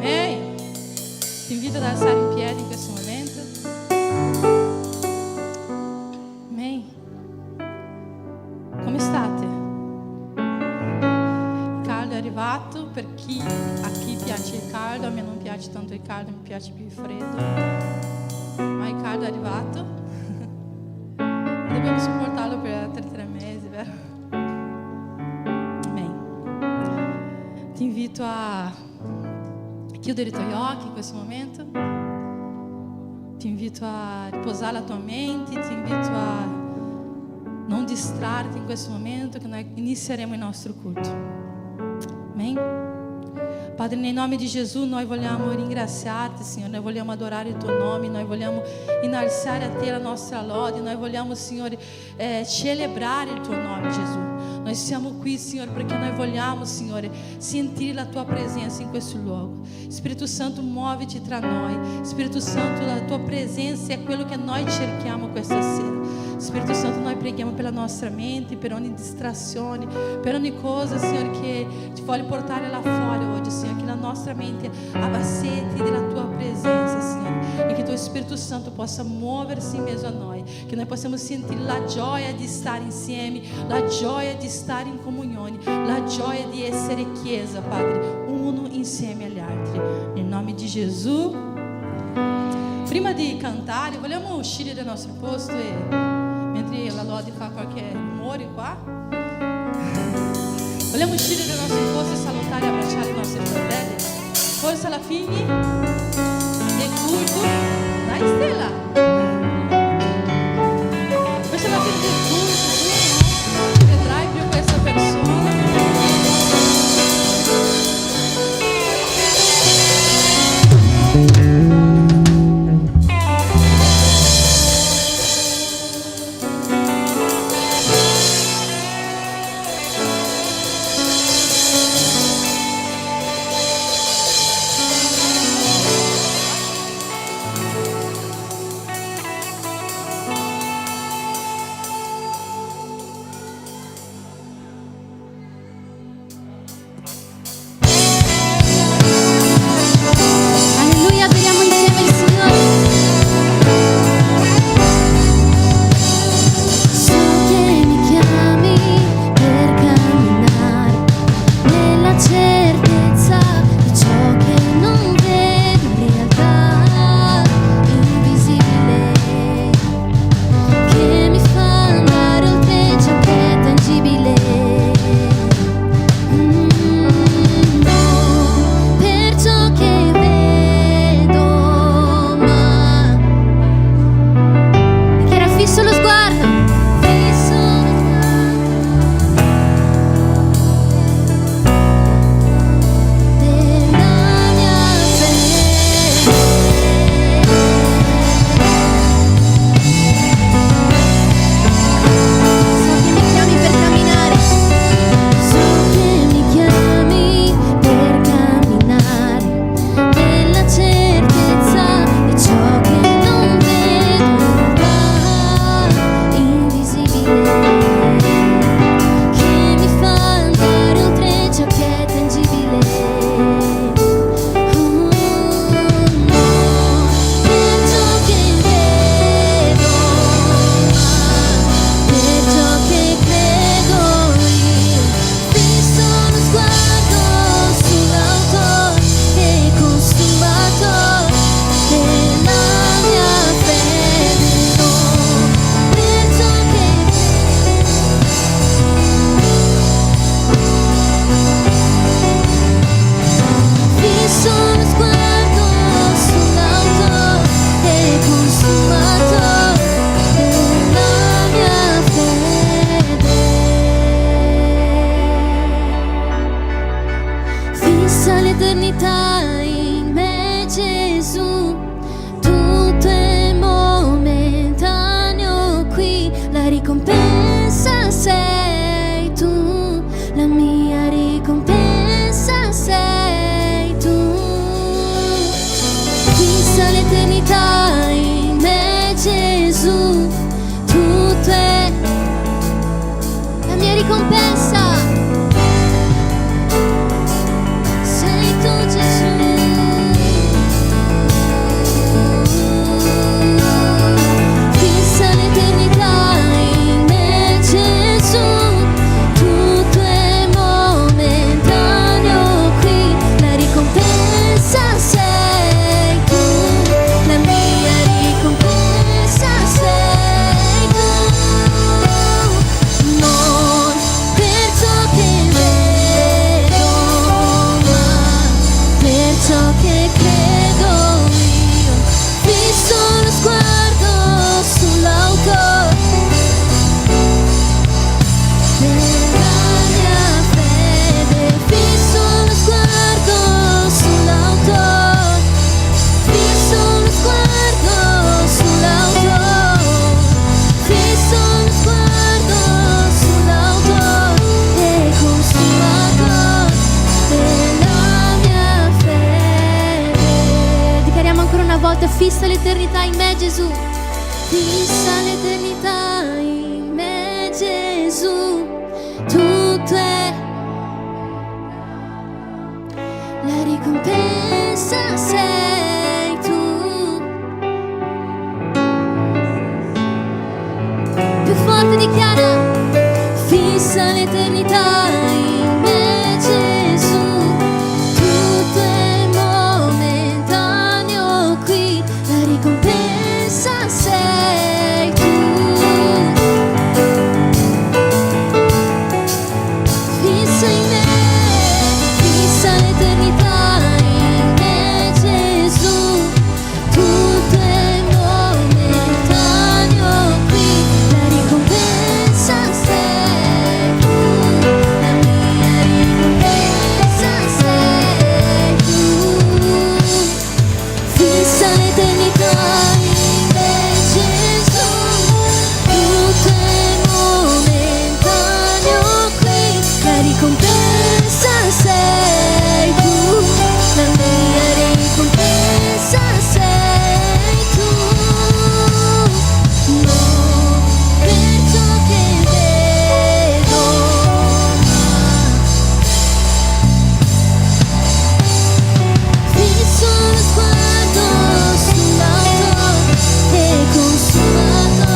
Ehi, ti invito ad alzare in piedi in questo momento. Amen. Come state? Il caldo è arrivato per a chi piace il caldo. A me non piace tanto il caldo, mi piace più il freddo. Ma il caldo è arrivato. Dobbiamo sopportarlo per 3 mesi, vero? Amen. Ti invito a chiudere i tuoi occhi in questo momento. Ti invito a riposare la tua mente, ti invito a non distrarti in questo momento che noi inizieremo il nostro culto. Amen. Padre, nel nome di Gesù noi vogliamo ringraziarti, Signore, noi vogliamo adorare il tuo nome, noi vogliamo innalzare a te la nostra lode, noi vogliamo, Signore, celebrare il tuo nome, Gesù. Noi siamo qui, Signore, perché noi vogliamo, Signore, sentire la tua presenza in questo luogo. Spirito Santo, muoviti tra noi. Spirito Santo, la tua presenza è quello che noi cerchiamo questa sera. Spirito Santo, noi preghiamo per la nostra mente, per ogni distrazione, per ogni cosa, Signore, che ti vuole portare là fuori oggi, Signore, che la nostra mente abbia sete della tua presenza, Signore, e che il tuo Spirito Santo possa muoversi in mezzo a noi, che noi possiamo sentire la gioia di stare insieme, la gioia di stare in comunione, la gioia di essere chiesa, Padre, uno insieme agli altri. Nel nome di Gesù. Prima di cantare, vogliamo uscire dal nostro posto e mentre la Lodi fa qualche rumore qua, vogliamo uscire dal nostro posto e salutare e abbracciare i nostri fratelli. Forse alla fine del culto, dai Stella, forse alla fine del culto tu vedrai più questa persona. ricompensa sei tu, Gesù. un'altra volta, fissa l'eternità in me, Gesù. Fissa l'eternità in me, Gesù. Tutto è la ricompensa, sei tu. Più forte dichiara: fissa l'eternità in me, Gesù. Tutto è momentaneo qui, la ricompensa sei tu. Fissa in me, fissa l'eternità in me, Gesù. Tutto è momentaneo qui, la ricompensa sei tu. La mia ricompensa sei tu. Fissa l'eternità in me, Gesù. Tutto è momentaneo qui, la ricompensa sei tu. La mia ricompensa sei tu. Non per ciò che vedo, fisso lo sguardo sull'auto e consumato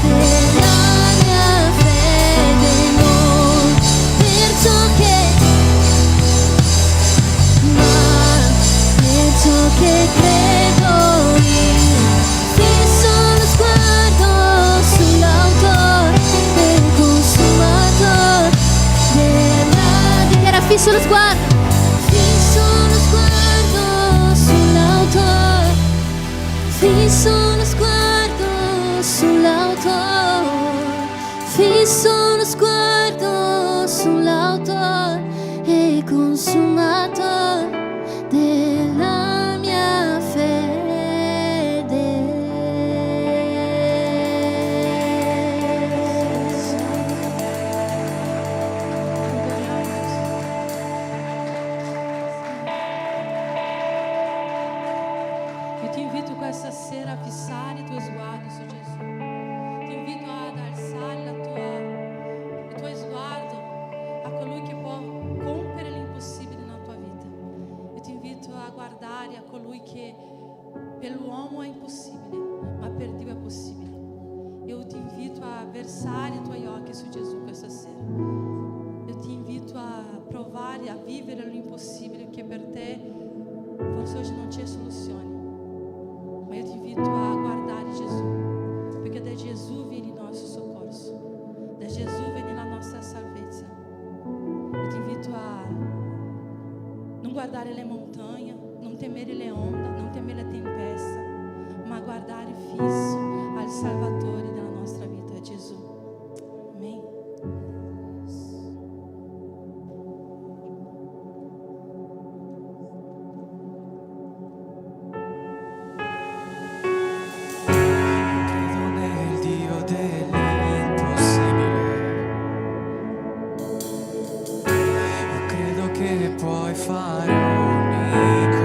della mia fede. Non per ciò che, ma per ciò che credo io. Fisso lo sguardo sull'auto e consumato della. Dichiara: fisso lo sguardo. Fisso lo sguardo sull'auto. Fisso lo sguardo sull'auto. Fisso lo sguardo sull'auto e consumato della mia fede. Io ti invito questa sera a fissare i tuoi sguardi su Gesù. Ti invito ad alzare il tuo sguardo a colui che può compiere l'impossibile nella tua vita. Io ti invito a guardare a colui che per l'uomo è impossibile, ma per Dio è possibile. Io ti invito a versare i tuoi occhi su Gesù questa sera. Io ti invito a provare a vivere l'impossibile, che per te forse oggi non c'è soluzione. Ma io ti invito a guardare Gesù, perché da Gesù viene il nostro soccorso, da Gesù viene la nostra salvezza. Io ti invito a non guardare le montagne, non temere le onde, non temere la tempesta, ma guardare fisso al Salvatore della nostra vita, Gesù. Amen. Credo nel Dio dell'impossibile. Io credo che puoi fare ogni cosa.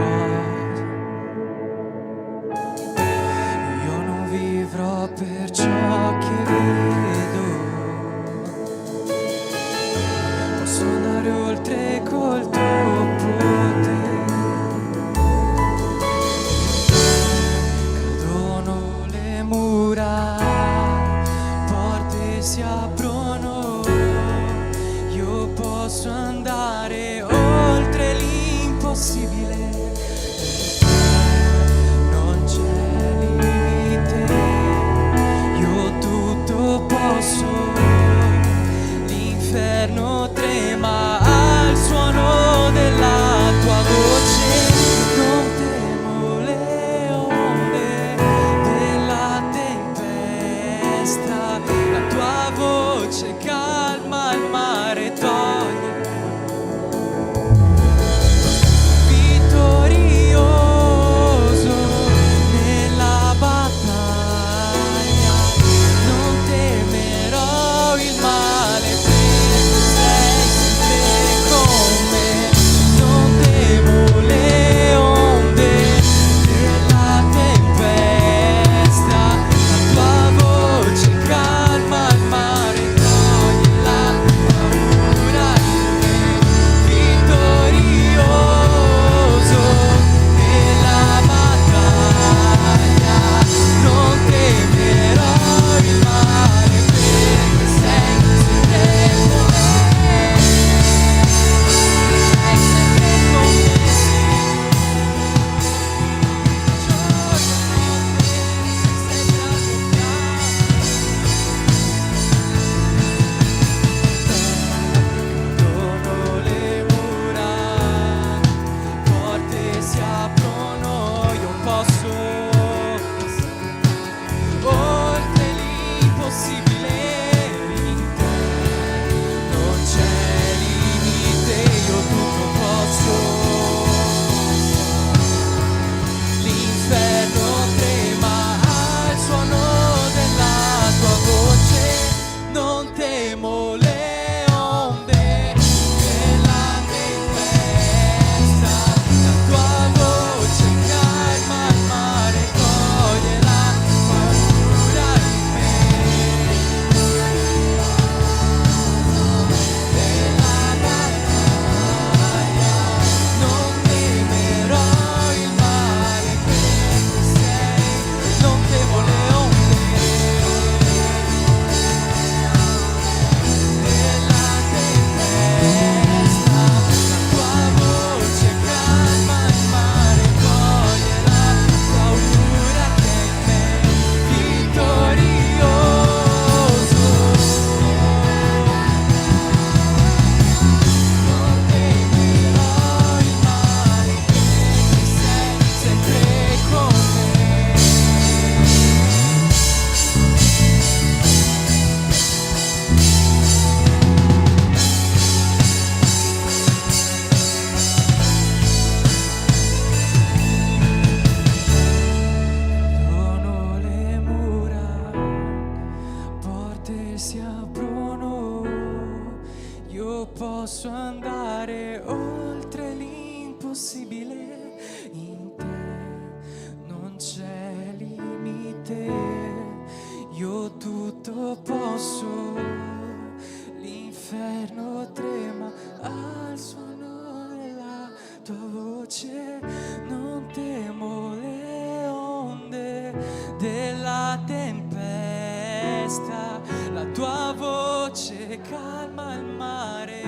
tempesta, la tua voce calma il mare.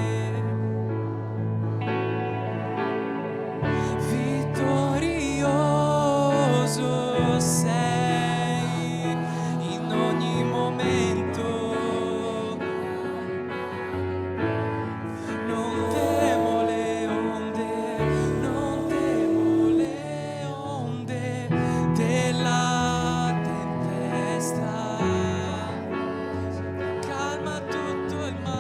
Vittorioso sei in ogni momento. Non temo le onde, non temo le onde della tempesta. Calma tutto il mare.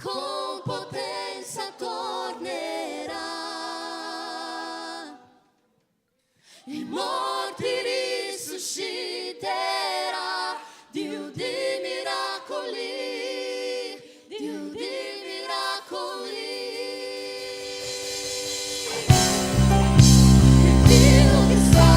con potenza tornerà. I morti risusciterà, Dio di miracoli, Dio di miracoli. Il Dio che sta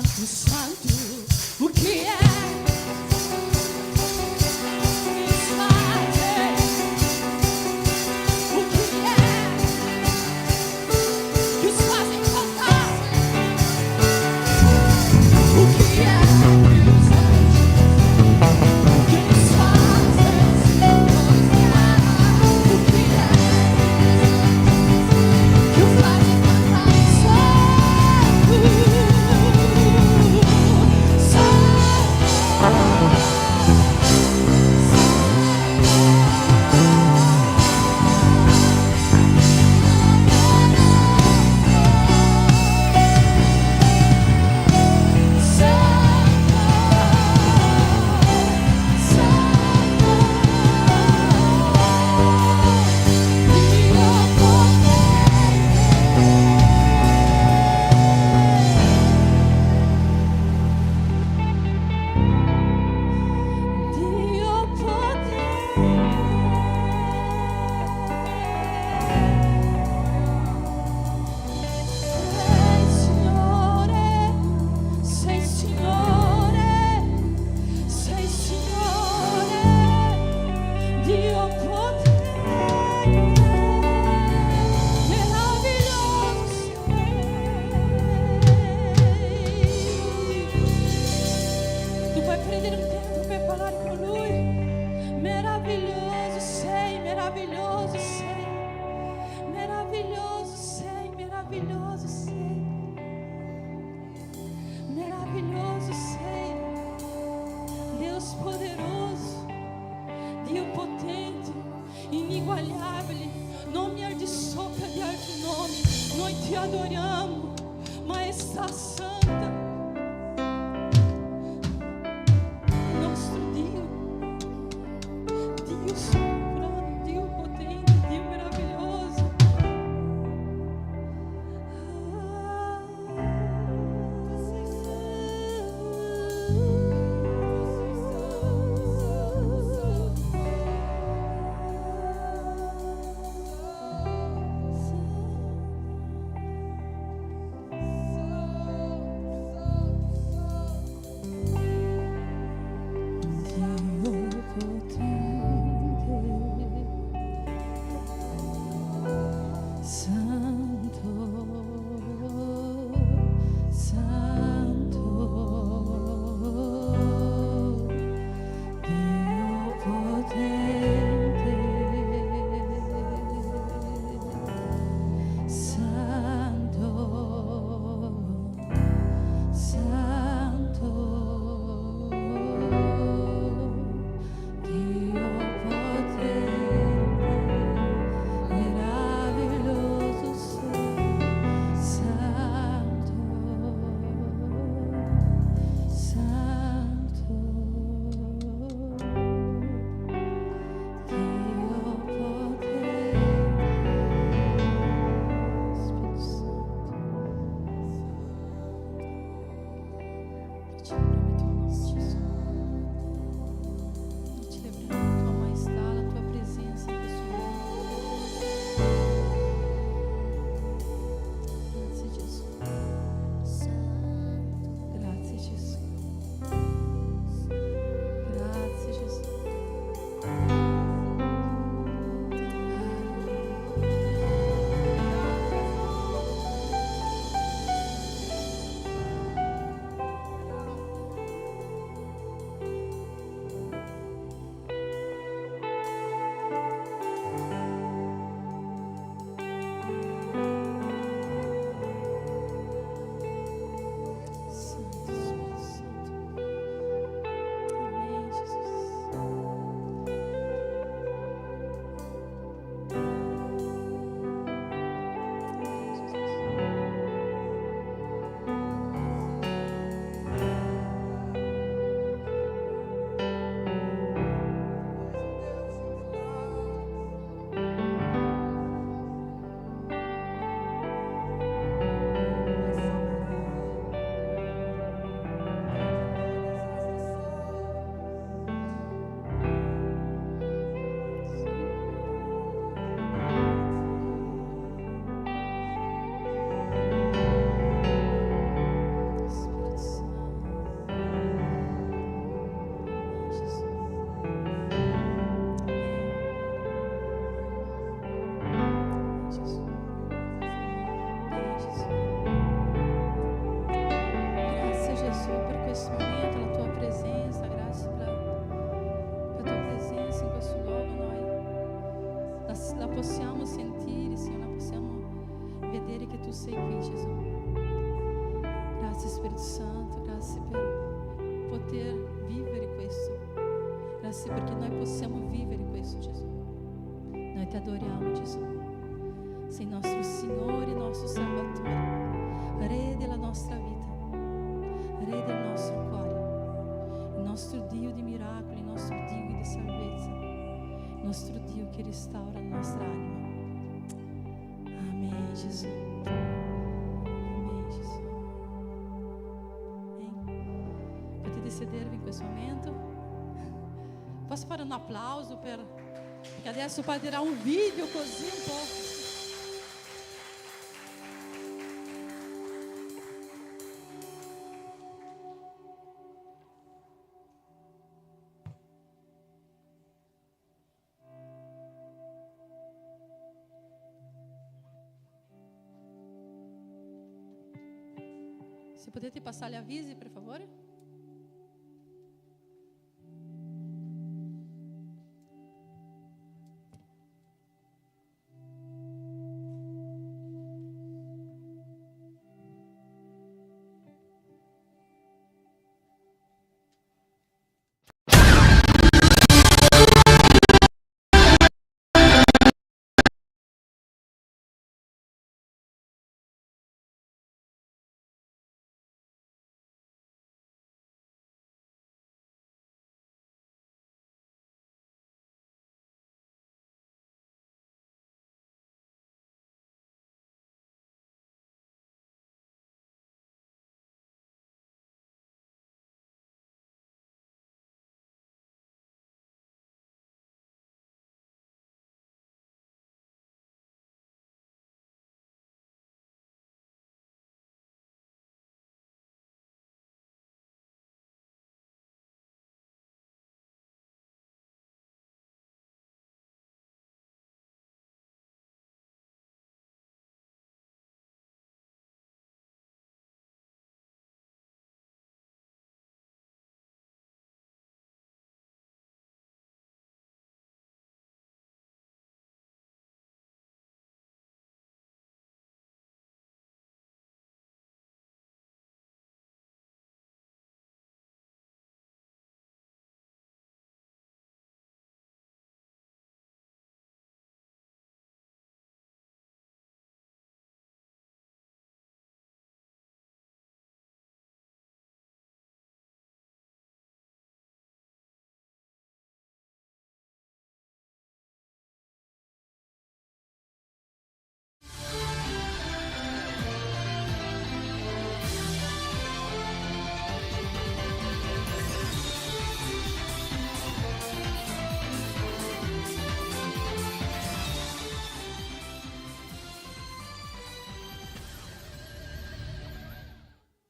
Santo, Santo, o que é? sei qui, Gesù. Grazie Spirito Santo, grazie per poter vivere questo. Grazie perché noi possiamo vivere questo, Gesù. Noi ti adoriamo, Gesù. Sei nostro Signore, nostro Salvatore, Re della nostra vita, Re del nostro cuore, il nostro Dio di miracoli, il nostro Dio di salvezza, il nostro Dio che restaura la nostra anima. Amém, Gesù. Amém, Gesù. Potete sedervi in questo momento? Posso fare un applauso perché adesso partirà un video così un po'. Se potete passare gli avvisi, per favore.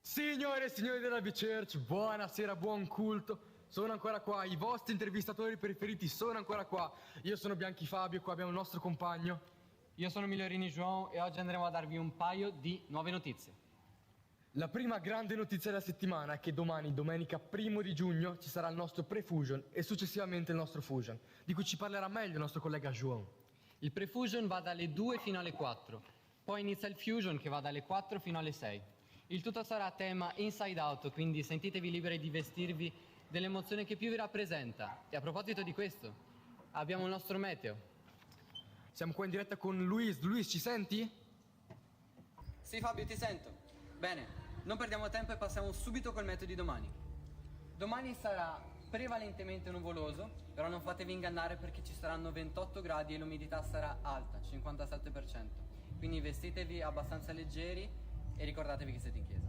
Signore e signori della B-Church, buonasera, buon culto. Sono ancora qua, i vostri intervistatori preferiti sono ancora qua. Io sono Bianchi Fabio, qua abbiamo il nostro compagno. Io sono Migliorini João e oggi andremo a darvi un paio di nuove notizie. La prima grande notizia della settimana è che domani, domenica 1 di giugno, ci sarà il nostro pre-fusion e successivamente il nostro fusion, di cui ci parlerà meglio il nostro collega João. Il pre-fusion va dalle 2 fino alle 4, poi inizia il fusion che va dalle 4 fino alle 6. Il tutto sarà a tema Inside Out, quindi sentitevi liberi di vestirvi dell'emozione che più vi rappresenta. E a proposito di questo, abbiamo il nostro meteo. Siamo qua in diretta con Luis. Luis, ci senti? Sì Fabio, ti sento. Bene, non perdiamo tempo e passiamo subito col meteo di domani. Domani sarà prevalentemente nuvoloso, però non fatevi ingannare perché ci saranno 28 gradi e l'umidità sarà alta, 57%. Quindi vestitevi abbastanza leggeri e ricordatevi che siete in chiesa.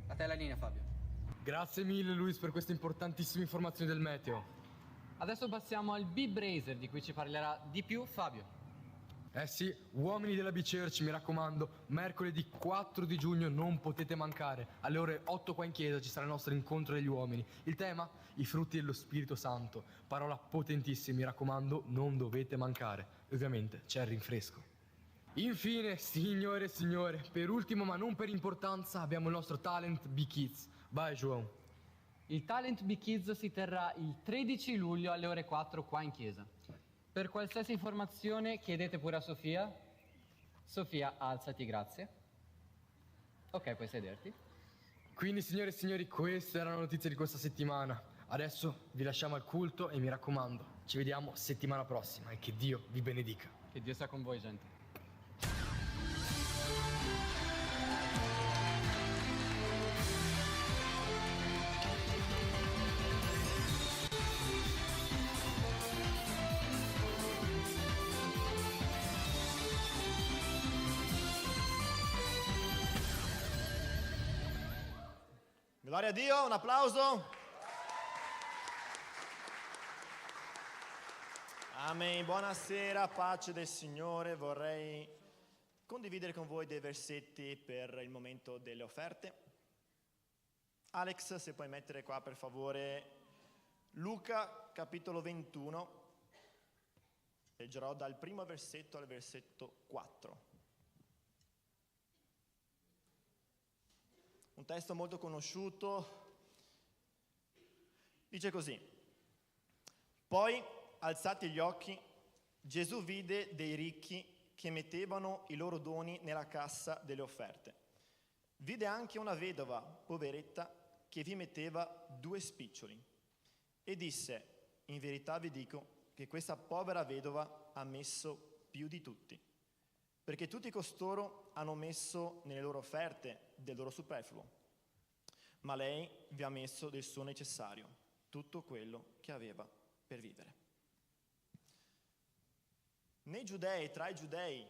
A te la linea, Fabio. Grazie mille Luis per queste importantissime informazioni del meteo. Adesso passiamo al B-Brazer, di cui ci parlerà di più Fabio. Eh sì, uomini della B-Church, mi raccomando, mercoledì 4 di giugno non potete mancare. Alle ore 8 qua in chiesa ci sarà il nostro incontro degli uomini. Il tema? I frutti dello Spirito Santo. Parola potentissima, mi raccomando, non dovete mancare. E ovviamente c'è il rinfresco. Infine, signore e signore, per ultimo ma non per importanza abbiamo il nostro Talent B-Kids. Vai João. Il Talent B-Kids si terrà il 13 luglio alle ore 4 qua in chiesa. Per qualsiasi informazione chiedete pure a Sofia. Sofia, alzati, grazie. Ok, puoi sederti. Quindi, signore e signori, questa era la notizia di questa settimana. Adesso vi lasciamo al culto e mi raccomando, ci vediamo settimana prossima e che Dio vi benedica. Che Dio sia con voi, gente. Gloria a Dio, un applauso. Amen. Buonasera, pace del Signore. Vorrei condividere con voi dei versetti per il momento delle offerte. Alex, se puoi mettere qua per favore Luca capitolo 21. Leggerò dal primo versetto al versetto 4. Un testo molto conosciuto, dice così: poi, alzati gli occhi, Gesù vide dei ricchi che mettevano i loro doni nella cassa delle offerte. Vide anche una vedova, poveretta, che vi metteva 2 spiccioli e disse: in verità vi dico che questa povera vedova ha messo più di tutti, perché tutti costoro hanno messo nelle loro offerte del loro superfluo, ma lei vi ha messo del suo necessario, tutto quello che aveva per vivere. Tra i giudei,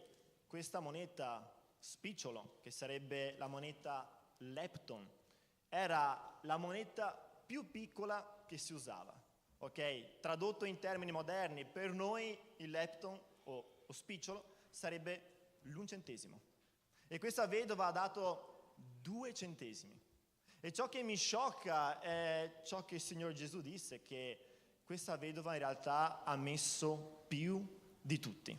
questa moneta spicciolo, che sarebbe la moneta lepton, era la moneta più piccola che si usava. Ok? Tradotto in termini moderni, per noi il lepton o spicciolo sarebbe l'1 centesimo. E questa vedova ha dato 2 centesimi. E ciò che mi sciocca è ciò che il Signore Gesù disse, che questa vedova in realtà ha messo più di tutti.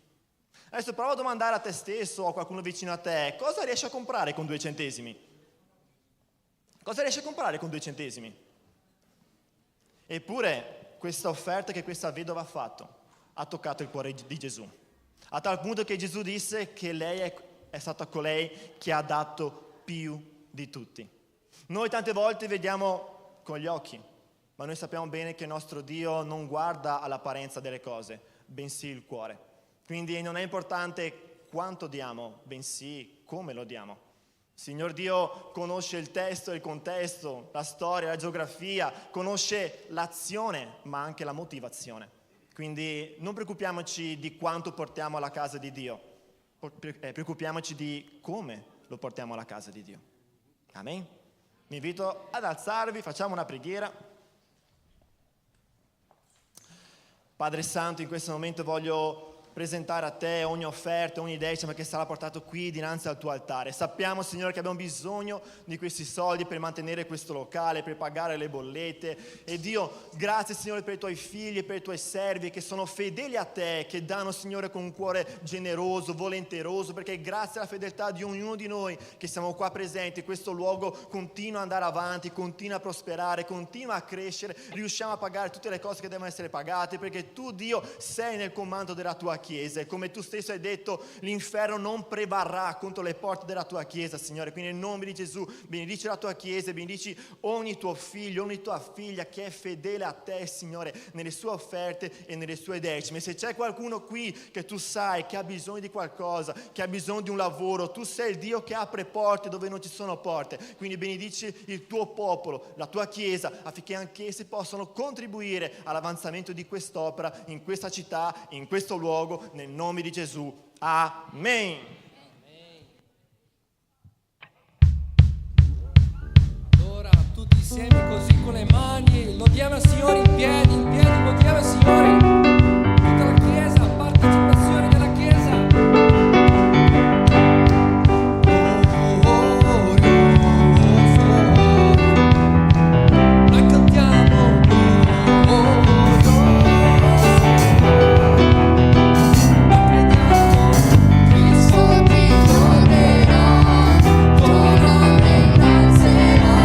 Adesso prova a domandare a te stesso o a qualcuno vicino a te: cosa riesci a comprare con 2 centesimi? Cosa riesci a comprare con 2 centesimi? Eppure questa offerta che questa vedova ha fatto ha toccato il cuore di Gesù, a tal punto che Gesù disse che lei è stata colei che ha dato più di tutti. Noi tante volte vediamo con gli occhi, ma noi sappiamo bene che il nostro Dio non guarda all'apparenza delle cose, bensì il cuore. Quindi non è importante quanto diamo, bensì come lo diamo. Il Signor Dio conosce il testo, il contesto, la storia, la geografia, conosce l'azione, ma anche la motivazione. Quindi non preoccupiamoci di quanto portiamo alla casa di Dio, preoccupiamoci di come lo portiamo alla casa di Dio. Amen? Vi invito ad alzarvi, facciamo una preghiera. Padre Santo, in questo momento voglio presentare a te ogni offerta, ogni decima che sarà portato qui dinanzi al tuo altare. Sappiamo, Signore, che abbiamo bisogno di questi soldi per mantenere questo locale, per pagare le bollette. E Dio, grazie, Signore, per i tuoi figli e per i tuoi servi che sono fedeli a te, che danno, Signore, con un cuore generoso, volenteroso, perché grazie alla fedeltà di ognuno di noi che siamo qua presenti, questo luogo continua ad andare avanti, continua a prosperare, continua a crescere, riusciamo a pagare tutte le cose che devono essere pagate, perché tu, Dio, sei nel comando della tua Chiesa, e come tu stesso hai detto, l'inferno non prevarrà contro le porte della tua Chiesa, Signore. Quindi nel nome di Gesù benedici la tua Chiesa, benedici ogni tuo figlio, ogni tua figlia che è fedele a te, Signore, nelle sue offerte e nelle sue decime. Se c'è qualcuno qui che tu sai che ha bisogno di qualcosa, che ha bisogno di un lavoro, tu sei il Dio che apre porte dove non ci sono porte. Quindi benedici il tuo popolo, la tua Chiesa, affinché anch'essi possano contribuire all'avanzamento di quest'opera in questa città, in questo luogo, nel nome di Gesù. Amen. Allora, tutti insieme così con le mani, lodiamo il Signore in piedi, lodiamo il Signore. Tutta la Chiesa, partecipazione della Chiesa. Noi cantiamo. Innalzerà,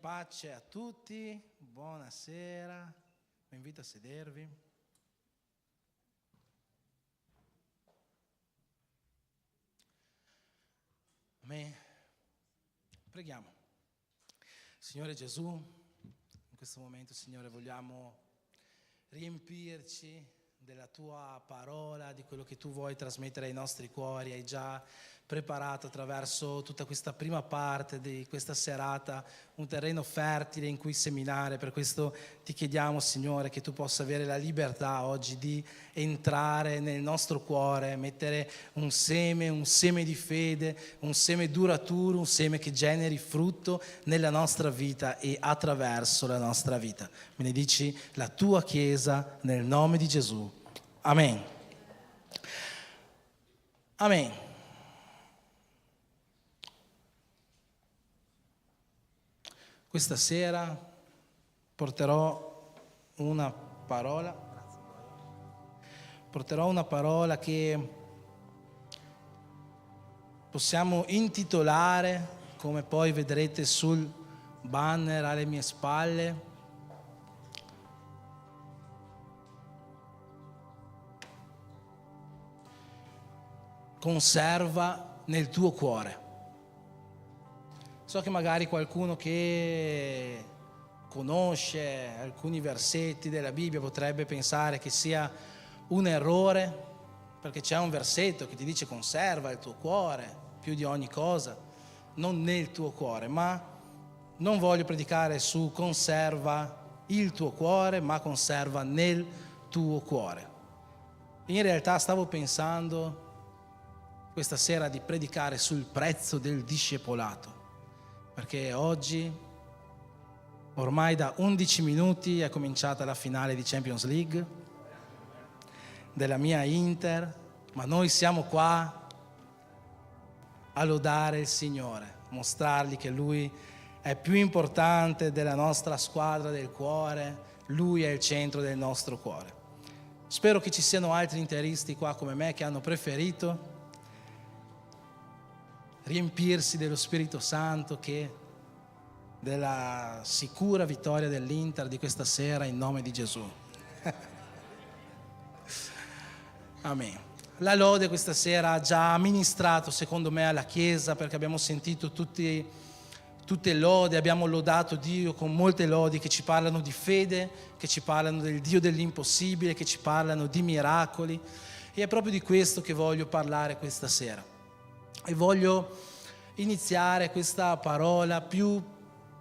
Pace a tutti, buonasera, vi invito a sedervi. Amen. Preghiamo. Signore Gesù, in questo momento, Signore, vogliamo riempirci della Tua parola, di quello che Tu vuoi trasmettere ai nostri cuori. Hai già preparato attraverso tutta questa prima parte di questa serata un terreno fertile in cui seminare. Per questo ti chiediamo, Signore, che Tu possa avere la libertà oggi di entrare nel nostro cuore, mettere un seme di fede, un seme duraturo, un seme che generi frutto nella nostra vita e attraverso la nostra vita. Benedici la Tua Chiesa nel nome di Gesù. Amen. Amen. Questa sera porterò una parola che possiamo intitolare, come poi vedrete sul banner alle mie spalle, conserva nel tuo cuore. So che magari qualcuno che conosce alcuni versetti della Bibbia potrebbe pensare che sia un errore, perché c'è un versetto che ti dice conserva il tuo cuore più di ogni cosa, non nel tuo cuore, ma non voglio predicare su conserva il tuo cuore, ma conserva nel tuo cuore. In realtà stavo pensando questa sera di predicare sul prezzo del discepolato, perché oggi, ormai da 11 minuti, è cominciata la finale di Champions League. della mia Inter, ma noi siamo qua a lodare il Signore, mostrargli che Lui è più importante della nostra squadra del cuore, Lui è il centro del nostro cuore. Spero che ci siano altri interisti qua come me che hanno preferito riempirsi dello Spirito Santo che della sicura vittoria dell'Inter di questa sera in nome di Gesù. Amen. La lode questa sera ha già ministrato secondo me alla Chiesa, perché abbiamo sentito tutte lodi, abbiamo lodato Dio con molte lodi che ci parlano di fede, che ci parlano del Dio dell'impossibile, che ci parlano di miracoli, e è proprio di questo che voglio parlare questa sera. E voglio iniziare questa parola più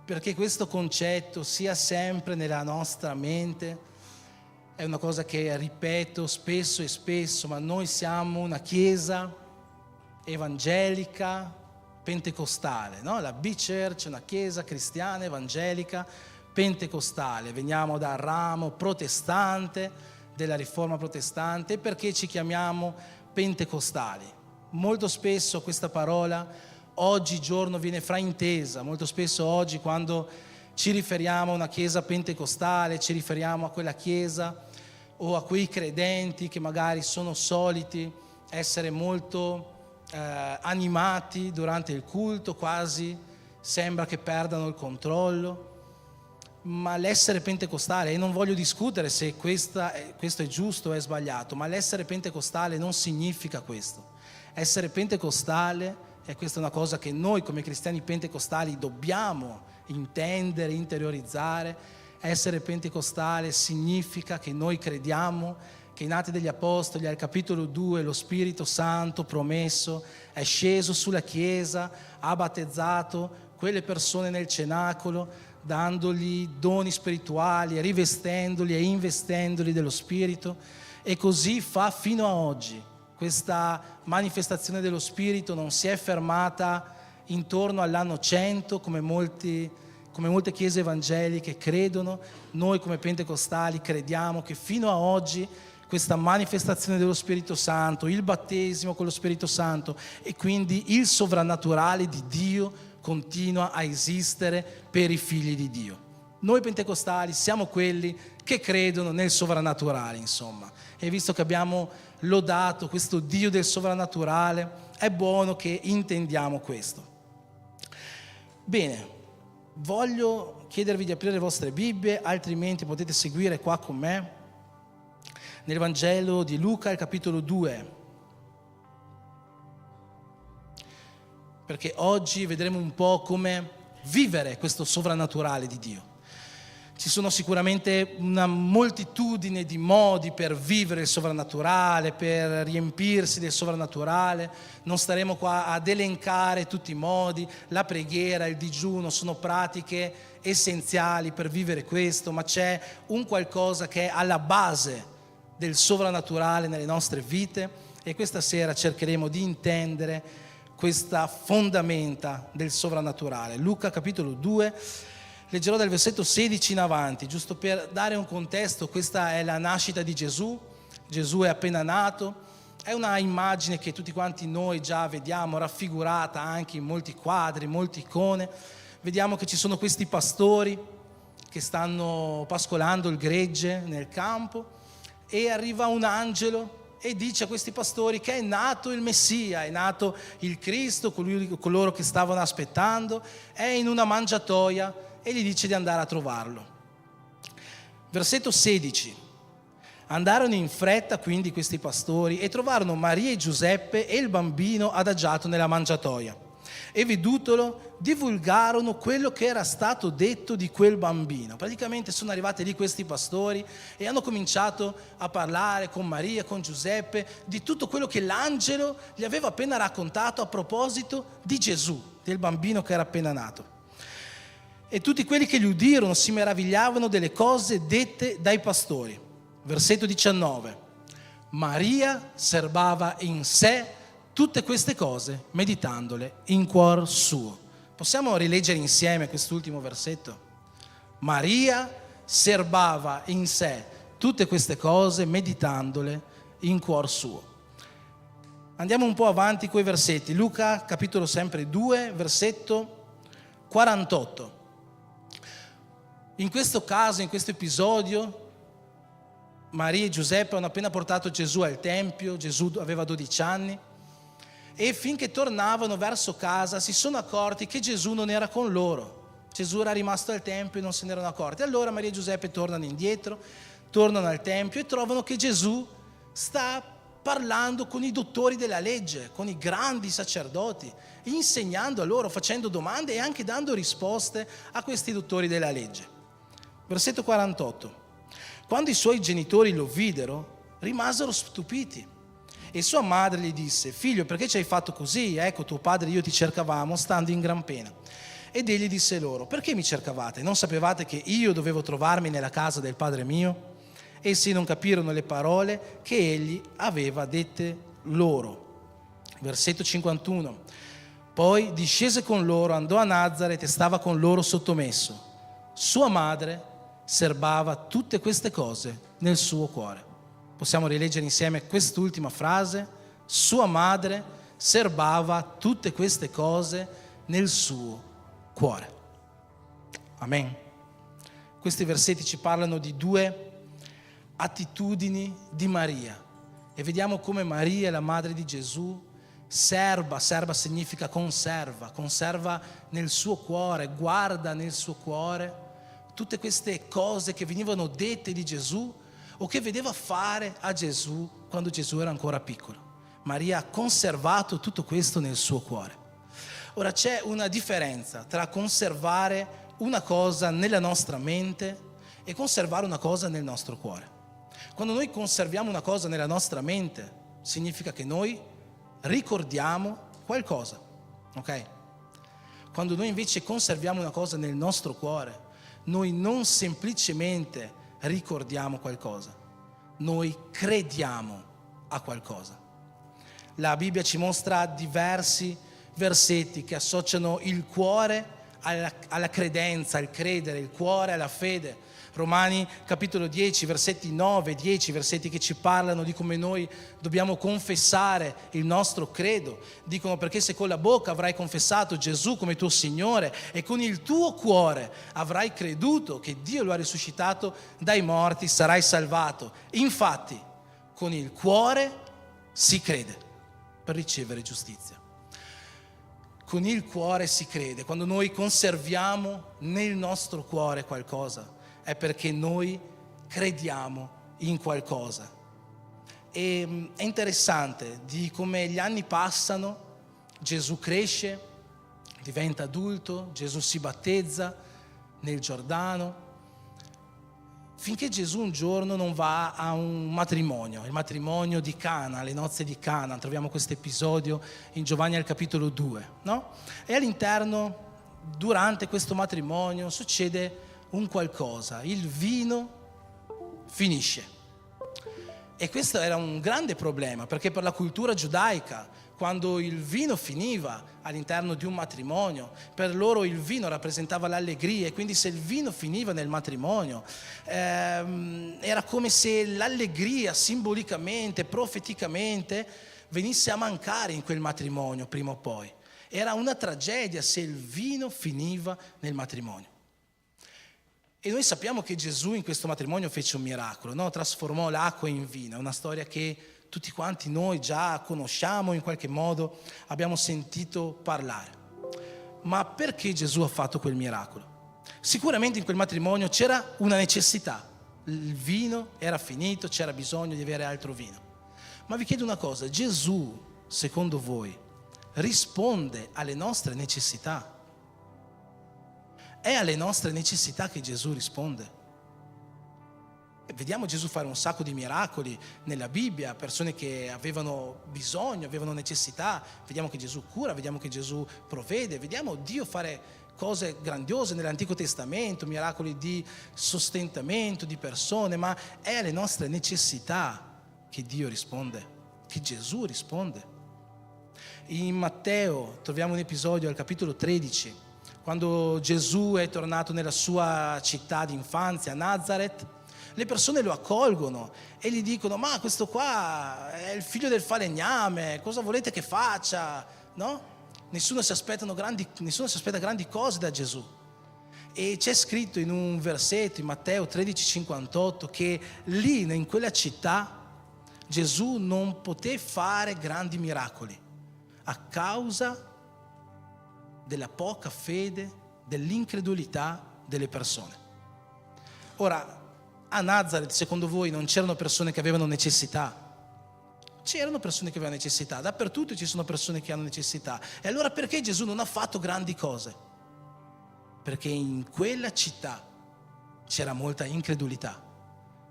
perché questo concetto sia sempre nella nostra mente. È una cosa che ripeto spesso e spesso, ma noi siamo una chiesa evangelica pentecostale, no? La B-Church è una chiesa cristiana evangelica pentecostale. Veniamo dal ramo protestante, della riforma protestante. Perché ci chiamiamo pentecostali? Molto spesso questa parola oggigiorno viene fraintesa, molto spesso oggi quando ci riferiamo a una chiesa pentecostale, ci riferiamo a quella chiesa o a quei credenti che magari sono soliti essere molto animati durante il culto, quasi sembra che perdano il controllo. Ma l'essere pentecostale, e non voglio discutere se questo è giusto o è sbagliato, ma l'essere pentecostale non significa questo. Essere pentecostale, e questa è una cosa che noi come cristiani pentecostali dobbiamo intendere, interiorizzare, essere pentecostale significa che noi crediamo che in Atti degli Apostoli al capitolo 2 lo Spirito Santo promesso è sceso sulla Chiesa, ha battezzato quelle persone nel cenacolo, dandogli doni spirituali, rivestendoli e investendoli dello Spirito, e così fa fino a oggi. Questa manifestazione dello Spirito non si è fermata intorno all'anno 100 come molte chiese evangeliche credono. Noi come pentecostali crediamo che fino a oggi questa manifestazione dello Spirito Santo, il battesimo con lo Spirito Santo e quindi il sovrannaturale di Dio continua a esistere per i figli di Dio. Noi pentecostali siamo quelli che credono nel sovrannaturale, insomma. E visto che abbiamo lodato questo Dio del sovrannaturale, è buono che intendiamo questo. Bene, voglio chiedervi di aprire le vostre Bibbie, altrimenti potete seguire qua con me nel Vangelo di Luca, al capitolo 2. Perché oggi vedremo un po' come vivere questo sovrannaturale di Dio. Ci sono sicuramente una moltitudine di modi per vivere il sovrannaturale, per riempirsi del sovrannaturale. Non staremo qua ad elencare tutti i modi. La preghiera, il digiuno sono pratiche essenziali per vivere questo, ma c'è un qualcosa che è alla base del sovrannaturale nelle nostre vite, e questa sera cercheremo di intendere questa fondamenta del sovrannaturale. Luca capitolo 2, leggerò dal versetto 16 in avanti, giusto per dare un contesto. Questa è la nascita di Gesù. Gesù è appena nato. È una immagine che tutti quanti noi già vediamo raffigurata anche in molti quadri, molte icone. Vediamo che ci sono questi pastori che stanno pascolando il gregge nel campo, e arriva un angelo e dice a questi pastori che è nato il Messia, è nato il Cristo, coloro che stavano aspettando, è in una mangiatoia, e gli dice di andare a trovarlo. Versetto 16. Andarono in fretta quindi questi pastori e trovarono Maria e Giuseppe e il bambino adagiato nella mangiatoia. E vedutolo, divulgarono quello che era stato detto di quel bambino. Praticamente sono arrivati lì questi pastori e hanno cominciato a parlare con Maria e con Giuseppe di tutto quello che l'angelo gli aveva appena raccontato a proposito di Gesù, del bambino che era appena nato. E tutti quelli che li udirono si meravigliavano delle cose dette dai pastori. Versetto 19. Maria serbava in sé tutte queste cose, meditandole in cuor suo. Possiamo rileggere insieme quest'ultimo versetto? Maria serbava in sé tutte queste cose, meditandole in cuor suo. Andiamo un po' avanti coi versetti. Luca, capitolo sempre 2, versetto 48. In questo caso, in questo episodio, Maria e Giuseppe hanno appena portato Gesù al Tempio. Gesù aveva 12 anni e finché tornavano verso casa si sono accorti che Gesù non era con loro. Gesù era rimasto al Tempio e non se ne erano accorti. Allora Maria e Giuseppe tornano indietro, tornano al Tempio e trovano che Gesù sta parlando con i dottori della legge, con i grandi sacerdoti, insegnando a loro, facendo domande e anche dando risposte a questi dottori della legge. Versetto 48. Quando i suoi genitori lo videro, rimasero stupiti. E sua madre gli disse: figlio, perché ci hai fatto così? Ecco, tuo padre e io ti cercavamo, stando in gran pena. Ed egli disse loro: perché mi cercavate? Non sapevate che io dovevo trovarmi nella casa del padre mio? Essi non capirono le parole che egli aveva dette loro. Versetto 51. Poi discese con loro, andò a Nazaret e stava con loro sottomesso. Sua madre serbava tutte queste cose nel suo cuore. Possiamo rileggere insieme quest'ultima frase? Sua madre serbava tutte queste cose nel suo cuore. Amen. Questi versetti ci parlano di due attitudini di Maria e vediamo come Maria, la madre di Gesù, serba significa conserva nel suo cuore, guarda nel suo cuore tutte queste cose che venivano dette di Gesù o che vedeva fare a Gesù quando Gesù era ancora piccolo. Maria ha conservato tutto questo nel suo cuore. Ora c'è una differenza tra conservare una cosa nella nostra mente e conservare una cosa nel nostro cuore. Quando noi conserviamo una cosa nella nostra mente, significa che noi ricordiamo qualcosa, ok? Quando noi invece conserviamo una cosa nel nostro cuore, noi non semplicemente ricordiamo qualcosa, noi crediamo a qualcosa. La Bibbia ci mostra diversi versetti che associano il cuore alla credenza, al credere, il cuore alla fede. Romani capitolo 10, versetti 9 e 10, versetti che ci parlano di come noi dobbiamo confessare il nostro credo. Dicono: perché se con la bocca avrai confessato Gesù come tuo Signore e con il tuo cuore avrai creduto che Dio lo ha risuscitato dai morti, sarai salvato. Infatti, con il cuore si crede per ricevere giustizia. Con il cuore si crede. Quando noi conserviamo nel nostro cuore qualcosa, è perché noi crediamo in qualcosa. E è interessante di come gli anni passano, Gesù cresce, diventa adulto, Gesù si battezza nel Giordano, finché Gesù un giorno non va a un matrimonio, il matrimonio di Cana, le nozze di Cana. Troviamo questo episodio in Giovanni al capitolo 2, no? E all'interno, durante questo matrimonio, succede un qualcosa, il vino finisce. E questo era un grande problema, perché per la cultura giudaica, quando il vino finiva all'interno di un matrimonio, per loro il vino rappresentava l'allegria, e quindi se il vino finiva nel matrimonio, era come se l'allegria simbolicamente, profeticamente, venisse a mancare in quel matrimonio prima o poi. Era una tragedia se il vino finiva nel matrimonio. E noi sappiamo che Gesù in questo matrimonio fece un miracolo, no? Trasformò l'acqua in vino. È una storia che tutti quanti noi già conosciamo, in qualche modo abbiamo sentito parlare. Ma perché Gesù ha fatto quel miracolo? Sicuramente in quel matrimonio c'era una necessità. Il vino era finito, c'era bisogno di avere altro vino. Ma vi chiedo una cosa: Gesù, secondo voi, risponde alle nostre necessità? È alle nostre necessità che Gesù risponde. E vediamo Gesù fare un sacco di miracoli nella Bibbia, persone che avevano bisogno, avevano necessità. Vediamo che Gesù cura, vediamo che Gesù provvede, vediamo Dio fare cose grandiose nell'Antico Testamento, miracoli di sostentamento di persone, ma è alle nostre necessità che Dio risponde, che Gesù risponde. In Matteo troviamo un episodio al capitolo 13, quando Gesù è tornato nella sua città di infanzia, Nazaret. Le persone lo accolgono e gli dicono: ma questo qua è il figlio del falegname, cosa volete che faccia? No? Nessuno si aspetta grandi cose da Gesù. E c'è scritto in un versetto in Matteo 13,58 che lì, in quella città, Gesù non poté fare grandi miracoli a causa della poca fede, dell'incredulità delle persone. Ora, a Nazareth, secondo voi, non c'erano persone che avevano necessità? C'erano persone che avevano necessità, dappertutto ci sono persone che hanno necessità. E allora perché Gesù non ha fatto grandi cose? Perché in quella città c'era molta incredulità,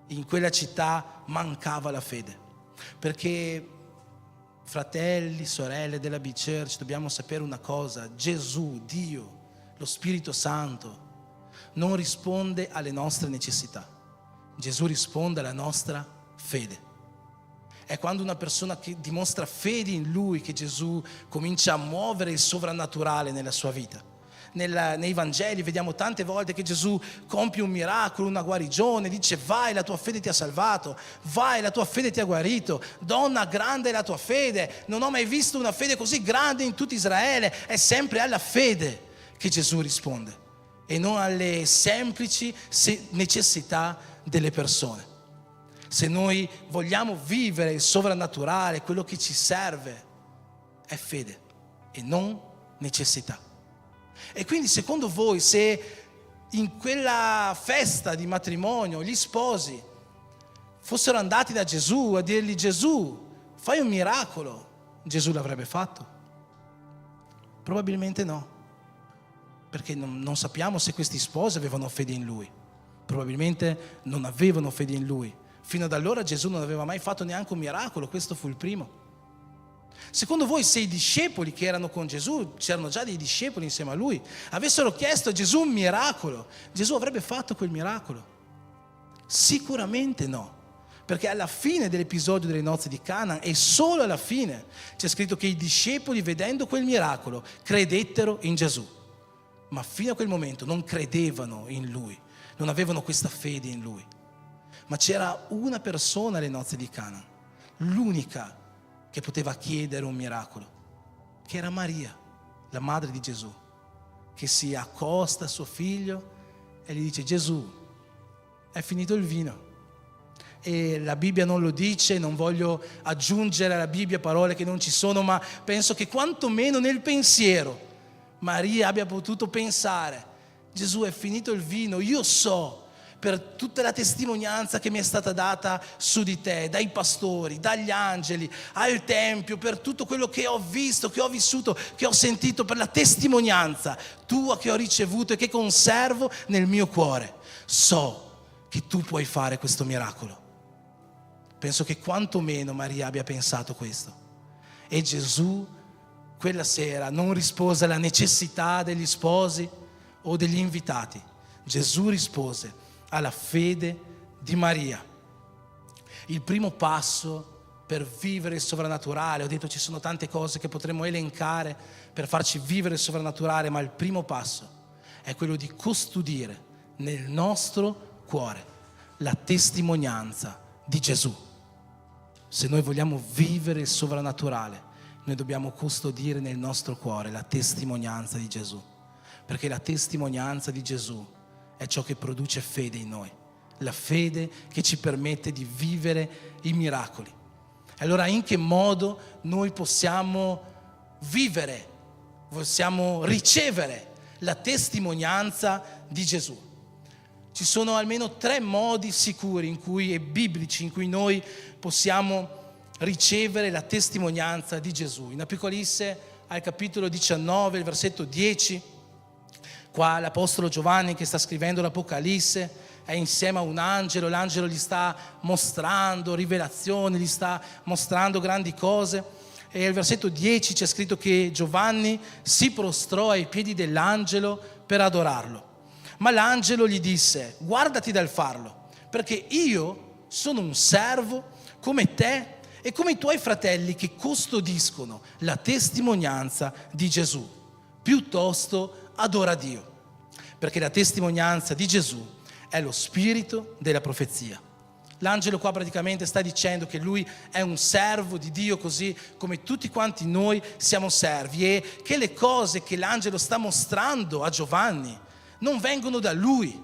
in quella città mancava la fede. Perché, fratelli, sorelle della B-Church, dobbiamo sapere una cosa: Gesù, Dio, lo Spirito Santo non risponde alle nostre necessità. Gesù risponde alla nostra fede. È quando una persona che dimostra fede in Lui che Gesù comincia a muovere il sovrannaturale nella sua vita. Nei Vangeli vediamo tante volte che Gesù compie un miracolo, una guarigione, dice: vai, la tua fede ti ha salvato, vai, la tua fede ti ha guarito, donna, grande è la tua fede, non ho mai visto una fede così grande in tutto Israele. È sempre alla fede che Gesù risponde e non alle semplici necessità delle persone. Se noi vogliamo vivere il sovrannaturale, quello che ci serve è fede e non necessità. E quindi, secondo voi, se in quella festa di matrimonio gli sposi fossero andati da Gesù a dirgli: Gesù, fai un miracolo, Gesù l'avrebbe fatto? Probabilmente no, perché non sappiamo se questi sposi avevano fede in Lui. Probabilmente non avevano fede in Lui. Fino ad allora Gesù non aveva mai fatto neanche un miracolo, questo fu il primo. Secondo voi, se i discepoli che erano con Gesù, c'erano già dei discepoli insieme a Lui, avessero chiesto a Gesù un miracolo, Gesù avrebbe fatto quel miracolo? Sicuramente no, perché alla fine dell'episodio delle nozze di Cana, e solo alla fine, c'è scritto che i discepoli, vedendo quel miracolo, credettero in Gesù. Ma fino a quel momento non credevano in Lui, non avevano questa fede in Lui. Ma c'era una persona alle nozze di Cana, l'unica che poteva chiedere un miracolo, che era Maria, la madre di Gesù, che si accosta a suo figlio e gli dice: Gesù, è finito il vino. E la Bibbia non lo dice, non voglio aggiungere alla Bibbia parole che non ci sono, ma penso che quantomeno nel pensiero Maria abbia potuto pensare: Gesù, è finito il vino, io so, per tutta la testimonianza che mi è stata data su di te, dai pastori, dagli angeli, al Tempio, per tutto quello che ho visto, che ho vissuto, che ho sentito, per la testimonianza tua che ho ricevuto e che conservo nel mio cuore. So che tu puoi fare questo miracolo. Penso che quantomeno Maria abbia pensato questo. E Gesù quella sera non rispose alla necessità degli sposi o degli invitati. Gesù rispose alla fede di Maria. Il primo passo per vivere il sovrannaturale, ho detto ci sono tante cose che potremmo elencare per farci vivere il sovrannaturale, ma il primo passo è quello di custodire nel nostro cuore la testimonianza di Gesù. Se noi vogliamo vivere il sovrannaturale, noi dobbiamo custodire nel nostro cuore la testimonianza di Gesù, perché la testimonianza di Gesù è ciò che produce fede in noi, la fede che ci permette di vivere i miracoli. Allora, in che modo noi possiamo vivere, possiamo ricevere la testimonianza di Gesù? Ci sono almeno 3 modi sicuri e biblici in cui noi possiamo ricevere la testimonianza di Gesù. In Apocalisse, al capitolo 19, il versetto 10, qua l'Apostolo Giovanni, che sta scrivendo l'Apocalisse, è insieme a un angelo, l'angelo gli sta mostrando rivelazioni, gli sta mostrando grandi cose, e al versetto 10 c'è scritto che Giovanni si prostrò ai piedi dell'angelo per adorarlo. Ma l'angelo gli disse: guardati dal farlo, perché io sono un servo come te e come i tuoi fratelli che custodiscono la testimonianza di Gesù. Piuttosto adora Dio, perché la testimonianza di Gesù è lo spirito della profezia. L'angelo qua praticamente sta dicendo che lui è un servo di Dio, così come tutti quanti noi siamo servi, e che le cose che l'angelo sta mostrando a Giovanni non vengono da lui,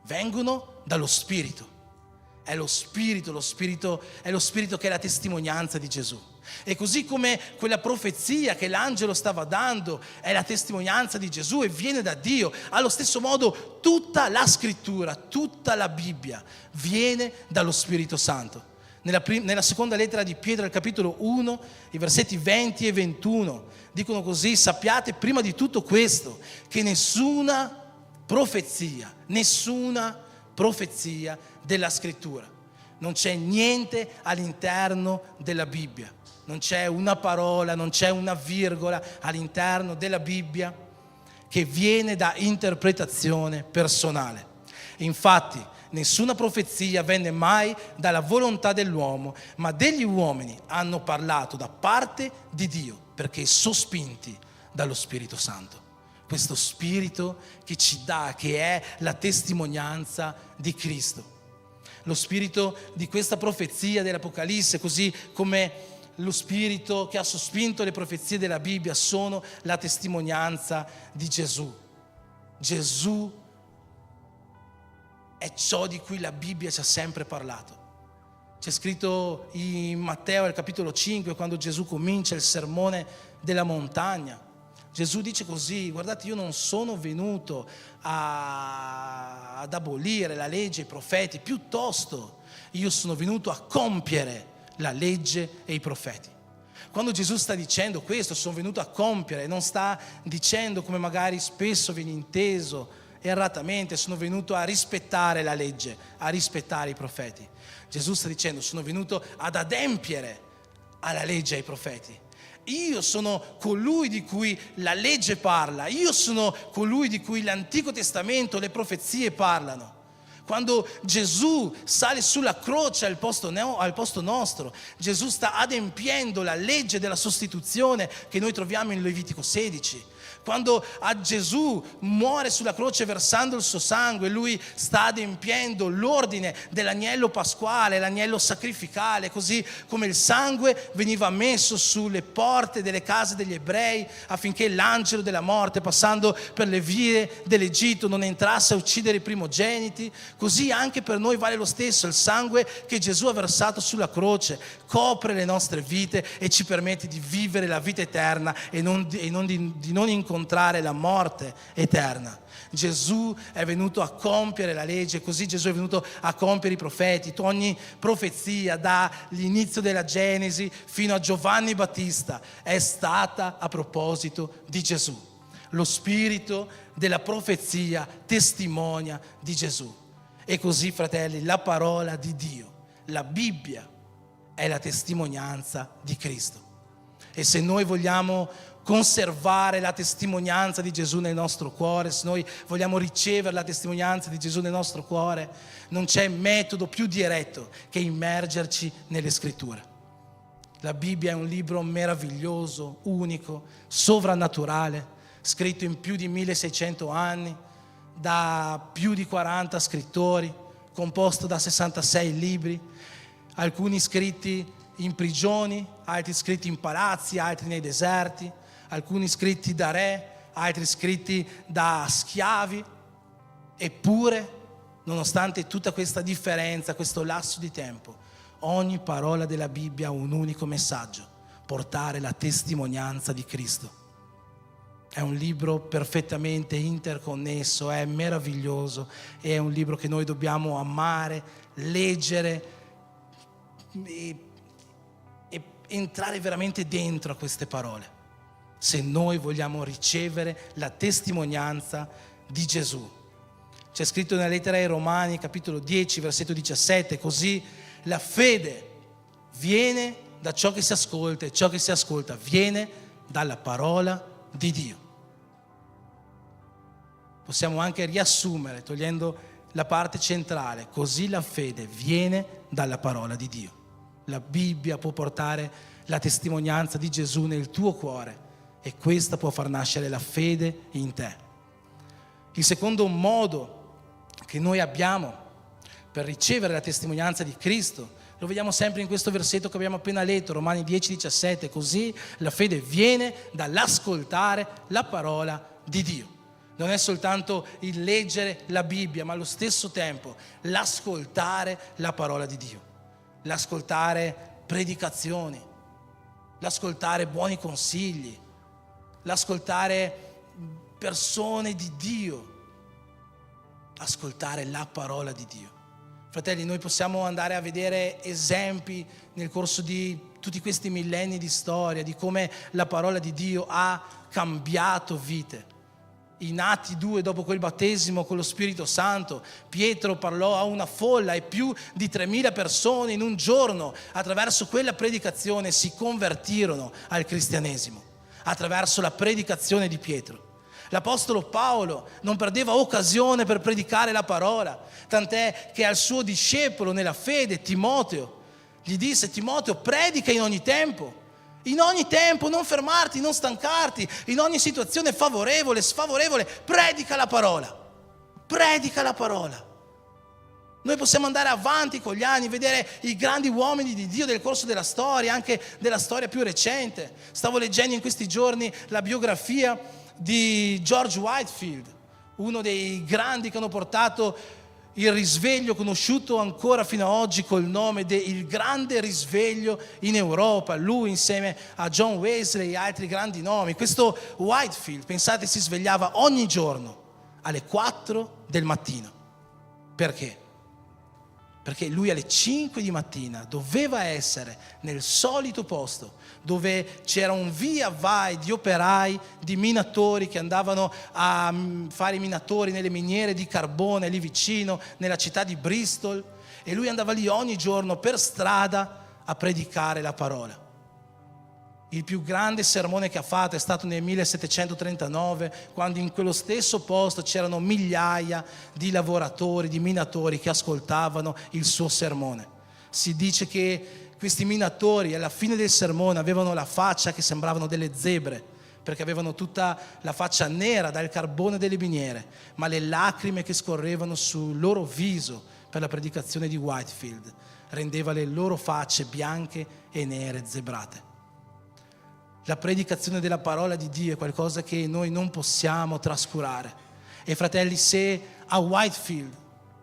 vengono dallo Spirito. È lo Spirito è lo Spirito che è la testimonianza di Gesù. E così come quella profezia che l'angelo stava dando è la testimonianza di Gesù e viene da Dio, allo stesso modo tutta la scrittura, tutta la Bibbia viene dallo Spirito Santo. Nella seconda lettera di Pietro, al capitolo 1, i versetti 20 e 21, dicono così: sappiate prima di tutto questo, che nessuna profezia della scrittura, non c'è niente all'interno della Bibbia, non c'è una parola, non c'è una virgola all'interno della Bibbia che viene da interpretazione personale. Infatti nessuna profezia venne mai dalla volontà dell'uomo, ma degli uomini hanno parlato da parte di Dio, perché sospinti dallo Spirito Santo. Questo Spirito che ci dà, che è la testimonianza di Cristo. Lo spirito di questa profezia dell'Apocalisse, così come lo spirito che ha sospinto le profezie della Bibbia, sono la testimonianza di Gesù. Gesù è ciò di cui la Bibbia ci ha sempre parlato. C'è scritto in Matteo al capitolo 5, quando Gesù comincia il sermone della montagna. Gesù dice così: guardate, io non sono venuto ad abolire la legge e i profeti, piuttosto io sono venuto a compiere la legge e i profeti. Quando Gesù sta dicendo questo, sono venuto a compiere, non sta dicendo, come magari spesso viene inteso erratamente, sono venuto a rispettare la legge, a rispettare i profeti. Gesù sta dicendo: sono venuto ad adempiere alla legge e ai profeti. Io sono colui di cui la legge parla, io sono colui di cui l'Antico Testamento, le profezie parlano. Quando Gesù sale sulla croce al posto nostro, Gesù sta adempiendo la legge della sostituzione che noi troviamo in Levitico 16. Quando a Gesù muore sulla croce versando il suo sangue, lui sta adempiendo l'ordine dell'agnello pasquale, l'agnello sacrificale, così come il sangue veniva messo sulle porte delle case degli ebrei affinché l'angelo della morte, passando per le vie dell'Egitto, non entrasse a uccidere i primogeniti. Così anche per noi vale lo stesso. Il sangue che Gesù ha versato sulla croce copre le nostre vite e ci permette di vivere la vita eterna e di non incontrare la morte eterna. Gesù è venuto a compiere la legge, così Gesù è venuto a compiere i profeti. Ogni profezia dall'inizio della Genesi fino a Giovanni Battista è stata a proposito di Gesù. Lo spirito della profezia testimonia di Gesù. E così, fratelli, la parola di Dio, la Bibbia, è la testimonianza di Cristo. E se noi vogliamo conservare la testimonianza di Gesù nel nostro cuore, se noi vogliamo ricevere la testimonianza di Gesù nel nostro cuore, non c'è metodo più diretto che immergerci nelle scritture. La Bibbia è un libro meraviglioso, unico, sovrannaturale, scritto in più di 1600 anni, da più di 40 scrittori, composto da 66 libri, alcuni scritti in prigioni, altri scritti in palazzi, altri nei deserti, alcuni scritti da re, altri scritti da schiavi. Eppure, nonostante tutta questa differenza, questo lasso di tempo, ogni parola della Bibbia ha un unico messaggio: portare la testimonianza di Cristo. È un libro perfettamente interconnesso, è meraviglioso, è un libro che noi dobbiamo amare, leggere e entrare veramente dentro a queste parole, se noi vogliamo ricevere la testimonianza di Gesù. C'è scritto nella lettera ai Romani, capitolo 10, versetto 17, così la fede viene da ciò che si ascolta e ciò che si ascolta viene dalla parola di Dio. Possiamo anche riassumere togliendo la parte centrale: così la fede viene dalla parola di Dio. La Bibbia può portare la testimonianza di Gesù nel tuo cuore e questa può far nascere la fede in te. Il secondo modo che noi abbiamo per ricevere la testimonianza di Cristo, lo vediamo sempre in questo versetto che abbiamo appena letto, Romani 10:17, così la fede viene dall'ascoltare la parola di Dio. Non è soltanto il leggere la Bibbia, ma allo stesso tempo l'ascoltare la parola di Dio, l'ascoltare predicazioni, l'ascoltare buoni consigli, l'ascoltare persone di Dio, ascoltare la parola di Dio. Fratelli, noi possiamo andare a vedere esempi nel corso di tutti questi millenni di storia, di come la parola di Dio ha cambiato vite. In Atti 2, dopo quel battesimo con lo Spirito Santo, Pietro parlò a una folla e più di 3.000 persone in un giorno, attraverso quella predicazione, si convertirono al cristianesimo, attraverso la predicazione di Pietro. L'Apostolo Paolo non perdeva occasione per predicare la parola, tant'è che al suo discepolo nella fede, Timoteo, gli disse: Timoteo, predica in ogni tempo, non fermarti, non stancarti, in ogni situazione favorevole, sfavorevole, predica la parola. Noi possiamo andare avanti con gli anni, vedere i grandi uomini di Dio del corso della storia, anche della storia più recente. Stavo leggendo in questi giorni la biografia di George Whitefield, uno dei grandi che hanno portato il risveglio, conosciuto ancora fino ad oggi col nome del grande risveglio in Europa. Lui insieme a John Wesley e altri grandi nomi. Questo Whitefield, pensate, si svegliava ogni giorno alle 4 del mattino. Perché? Perché lui alle 5 di mattina doveva essere nel solito posto dove c'era un via vai di operai, di minatori che andavano a fare i minatori nelle miniere di carbone lì vicino, nella città di Bristol, e lui andava lì ogni giorno per strada a predicare la parola. Il più grande sermone che ha fatto è stato nel 1739, quando in quello stesso posto c'erano migliaia di lavoratori, di minatori che ascoltavano il suo sermone. Si dice che questi minatori alla fine del sermone avevano la faccia che sembravano delle zebre, perché avevano tutta la faccia nera dal carbone delle miniere, ma le lacrime che scorrevano sul loro viso per la predicazione di Whitefield rendeva le loro facce bianche e nere, zebrate. La predicazione della parola di Dio è qualcosa che noi non possiamo trascurare. E fratelli, se a Whitefield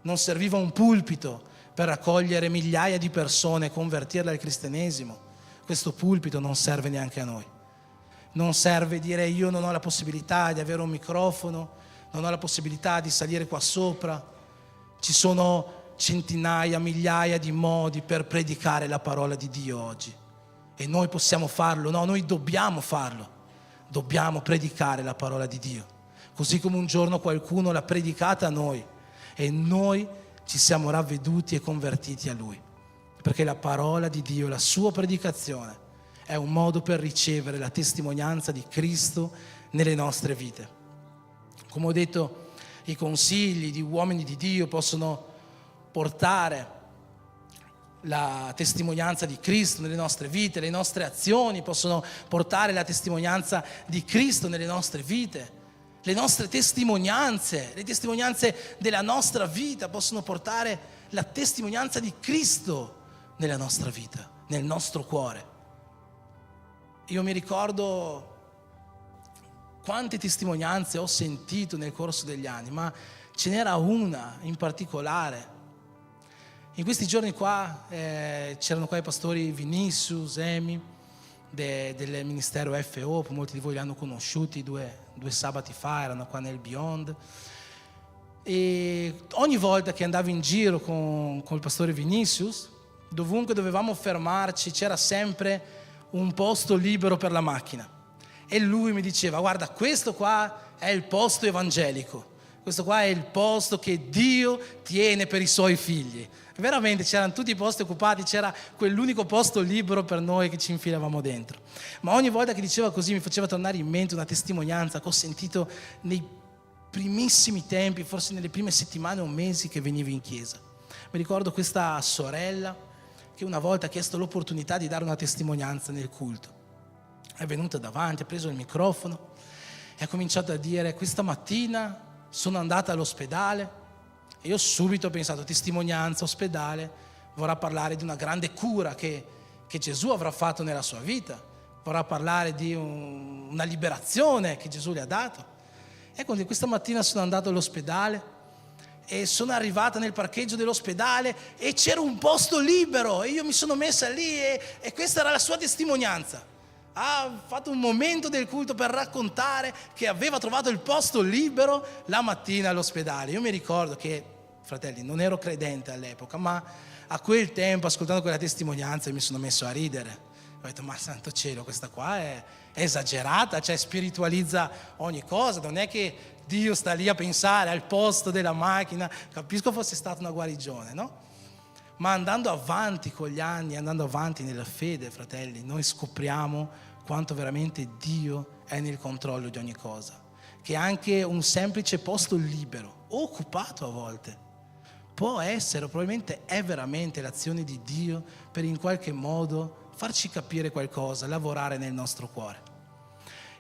non serviva un pulpito per raccogliere migliaia di persone e convertirle al cristianesimo, questo pulpito non serve neanche a noi. Non serve dire: io non ho la possibilità di avere un microfono, non ho la possibilità di salire qua sopra. Ci sono centinaia, migliaia di modi per predicare la parola di Dio oggi. E noi possiamo farlo, no, noi dobbiamo farlo. Dobbiamo predicare la parola di Dio. Così come un giorno qualcuno l'ha predicata a noi e noi ci siamo ravveduti e convertiti a Lui. Perché la parola di Dio, la sua predicazione, è un modo per ricevere la testimonianza di Cristo nelle nostre vite. Come ho detto, i consigli di uomini di Dio possono portare la testimonianza di Cristo nelle nostre vite, le nostre azioni possono portare la testimonianza di Cristo nelle nostre vite, le nostre testimonianze, le testimonianze della nostra vita possono portare la testimonianza di Cristo nella nostra vita, nel nostro cuore. Io mi ricordo quante testimonianze ho sentito nel corso degli anni, ma ce n'era una in particolare. In questi giorni qua c'erano qua i pastori Vinicius, Emi, del ministero FO, molti di voi li hanno conosciuti, due sabati fa erano qua nel Beyond. E ogni volta che andavo in giro con il pastore Vinicius, dovunque dovevamo fermarci c'era sempre un posto libero per la macchina. E lui mi diceva: guarda, questo qua è il posto evangelico, questo qua è il posto che Dio tiene per i suoi figli. Veramente c'erano tutti i posti occupati, c'era quell'unico posto libero per noi che ci infilavamo dentro. Ma ogni volta che diceva così mi faceva tornare in mente una testimonianza che ho sentito nei primissimi tempi, forse nelle prime settimane o mesi che venivo in chiesa. Mi ricordo questa sorella che una volta ha chiesto l'opportunità di dare una testimonianza nel culto. È venuta davanti, ha preso il microfono e ha cominciato a dire: questa mattina sono andata all'ospedale E io subito ho pensato, testimonianza, ospedale, vorrà parlare di una grande cura che Gesù avrà fatto nella sua vita, vorrà parlare di una liberazione che Gesù le ha dato. E quindi questa mattina sono andato all'ospedale e sono arrivata nel parcheggio dell'ospedale e c'era un posto libero e io mi sono messa lì e questa era la sua testimonianza. Ha fatto un momento del culto per raccontare che aveva trovato il posto libero la mattina all'ospedale. Io mi ricordo che, fratelli, non ero credente all'epoca, ma a quel tempo, ascoltando quella testimonianza, mi sono messo a ridere. Ho detto, ma santo cielo, questa qua è esagerata, cioè spiritualizza ogni cosa, non è che Dio sta lì a pensare al posto della macchina. Capisco fosse stata una guarigione, no? Ma andando avanti con gli anni, andando avanti nella fede, fratelli, noi scopriamo quanto veramente Dio è nel controllo di ogni cosa. Che anche un semplice posto libero, o occupato a volte, può essere, o probabilmente è veramente l'azione di Dio per in qualche modo farci capire qualcosa, lavorare nel nostro cuore.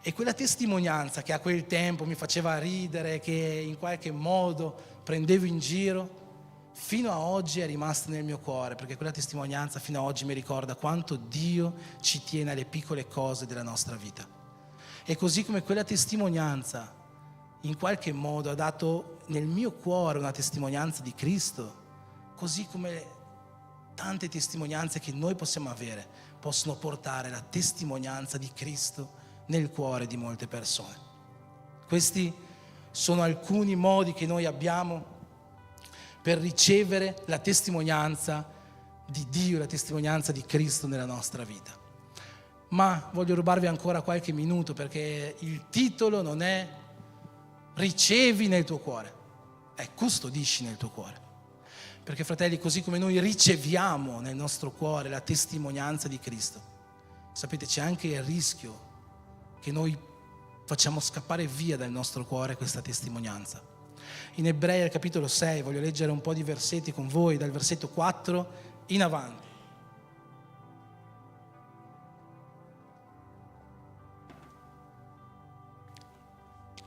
E quella testimonianza che a quel tempo mi faceva ridere, che in qualche modo prendevo in giro, fino a oggi è rimasta nel mio cuore, perché quella testimonianza fino a oggi mi ricorda quanto Dio ci tiene alle piccole cose della nostra vita. E così come quella testimonianza in qualche modo ha dato nel mio cuore una testimonianza di Cristo, così come tante testimonianze che noi possiamo avere possono portare la testimonianza di Cristo nel cuore di molte persone. Questi sono alcuni modi che noi abbiamo per ricevere la testimonianza di Dio, la testimonianza di Cristo nella nostra vita. Ma voglio rubarvi ancora qualche minuto, perché il titolo non è ricevi nel tuo cuore, è custodisci nel tuo cuore. Perché, fratelli, così come noi riceviamo nel nostro cuore la testimonianza di Cristo, sapete, c'è anche il rischio che noi facciamo scappare via dal nostro cuore questa testimonianza. In Ebrei al capitolo 6 voglio leggere un po' di versetti con voi, dal versetto 4 in avanti.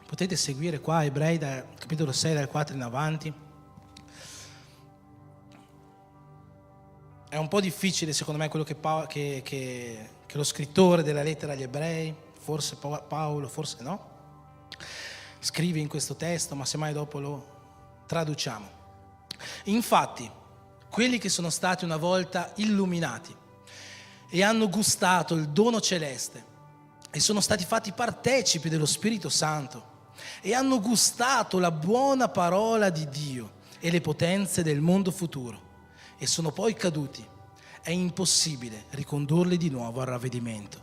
Potete seguire qua Ebrei dal capitolo 6 dal 4 in avanti. È un po' difficile secondo me quello che lo scrittore della lettera agli Ebrei, forse Paolo, forse no, scrive in questo testo, ma semmai dopo lo traduciamo. Infatti, quelli che sono stati una volta illuminati e hanno gustato il dono celeste e sono stati fatti partecipi dello Spirito Santo e hanno gustato la buona parola di Dio e le potenze del mondo futuro e sono poi caduti, è impossibile ricondurli di nuovo al ravvedimento,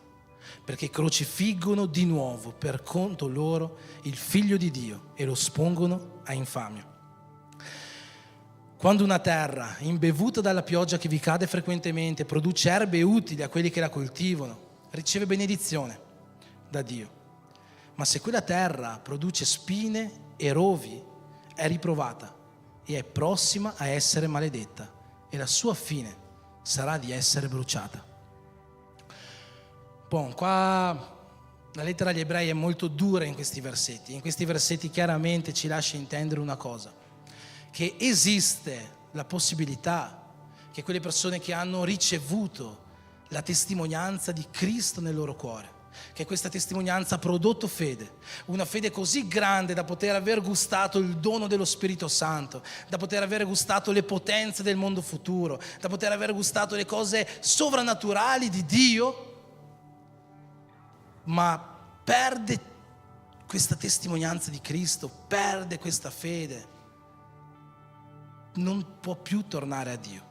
perché crocifiggono di nuovo per conto loro il Figlio di Dio e lo espongono a infamia. Quando una terra imbevuta dalla pioggia che vi cade frequentemente produce erbe utili a quelli che la coltivano, riceve benedizione da Dio. Ma se quella terra produce spine e rovi, è riprovata e è prossima a essere maledetta, e la sua fine sarà di essere bruciata. Qua la lettera agli Ebrei è molto dura in questi versetti. In questi versetti chiaramente ci lascia intendere una cosa, che esiste la possibilità che quelle persone che hanno ricevuto la testimonianza di Cristo nel loro cuore, che questa testimonianza ha prodotto fede, una fede così grande da poter aver gustato il dono dello Spirito Santo, da poter aver gustato le potenze del mondo futuro, da poter aver gustato le cose sovrannaturali di Dio, ma perde questa testimonianza di Cristo, perde questa fede, non può più tornare a Dio.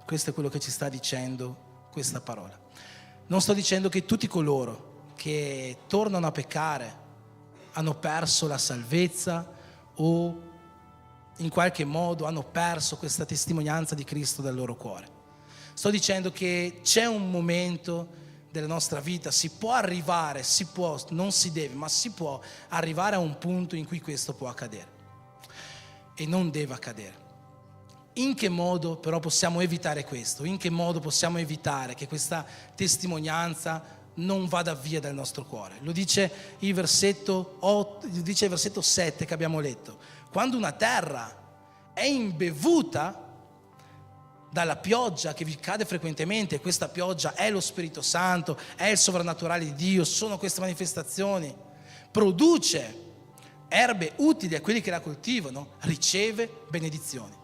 Questo è quello che ci sta dicendo questa parola. Non sto dicendo che tutti coloro che tornano a peccare hanno perso la salvezza o in qualche modo hanno perso questa testimonianza di Cristo dal loro cuore. Sto dicendo che c'è un momento della nostra vita, si può arrivare, non si deve, ma si può arrivare a un punto in cui questo può accadere e non deve accadere. In che modo però possiamo evitare questo? In che modo possiamo evitare che questa testimonianza non vada via dal nostro cuore? Lo dice il versetto 7 che abbiamo letto. Quando una terra è imbevuta dalla pioggia che vi cade frequentemente. Questa pioggia è lo Spirito Santo, è il sovrannaturale di Dio, sono queste manifestazioni. Produce erbe utili a quelli che la coltivano, riceve benedizioni.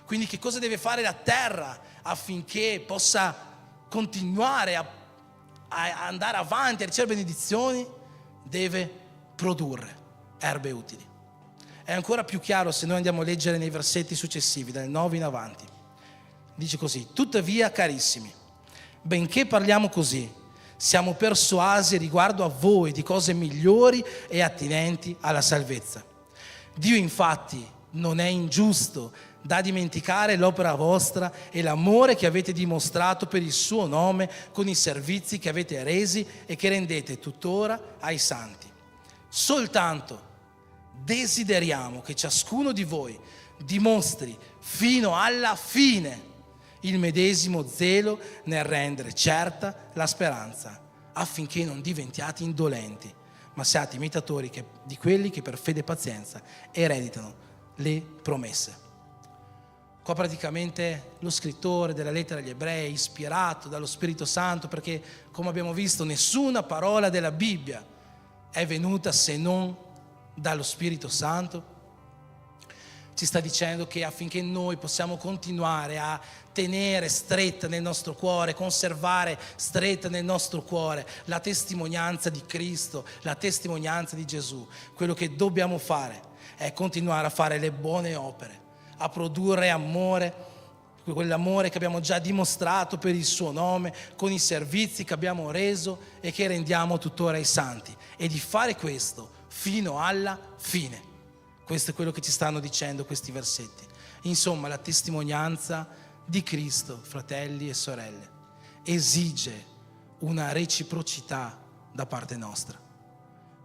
Quindi che cosa deve fare la terra affinché possa continuare a andare avanti, a ricevere benedizioni? Deve produrre erbe utili. È ancora più chiaro se noi andiamo a leggere nei versetti successivi, dal 9 in avanti. Dice così: tuttavia, carissimi, benché parliamo così, siamo persuasi riguardo a voi di cose migliori e attinenti alla salvezza. Dio infatti non è ingiusto da dimenticare l'opera vostra e l'amore che avete dimostrato per il suo nome con i servizi che avete resi e che rendete tuttora ai santi. Soltanto desideriamo che ciascuno di voi dimostri fino alla fine il medesimo zelo nel rendere certa la speranza, affinché non diventiate indolenti, ma siate imitatori di quelli che per fede e pazienza ereditano le promesse. Qua praticamente lo scrittore della lettera agli Ebrei, ispirato dallo Spirito Santo, perché come abbiamo visto nessuna parola della Bibbia è venuta se non dallo Spirito Santo, ci sta dicendo che affinché noi possiamo continuare a tenere stretta nel nostro cuore, conservare stretta nel nostro cuore la testimonianza di Cristo, la testimonianza di Gesù, quello che dobbiamo fare è continuare a fare le buone opere, a produrre amore, quell'amore che abbiamo già dimostrato per il suo nome, con i servizi che abbiamo reso e che rendiamo tuttora ai santi, e di fare questo fino alla fine. Questo è quello che ci stanno dicendo questi versetti. Insomma, la testimonianza di Cristo, fratelli e sorelle, esige una reciprocità da parte nostra.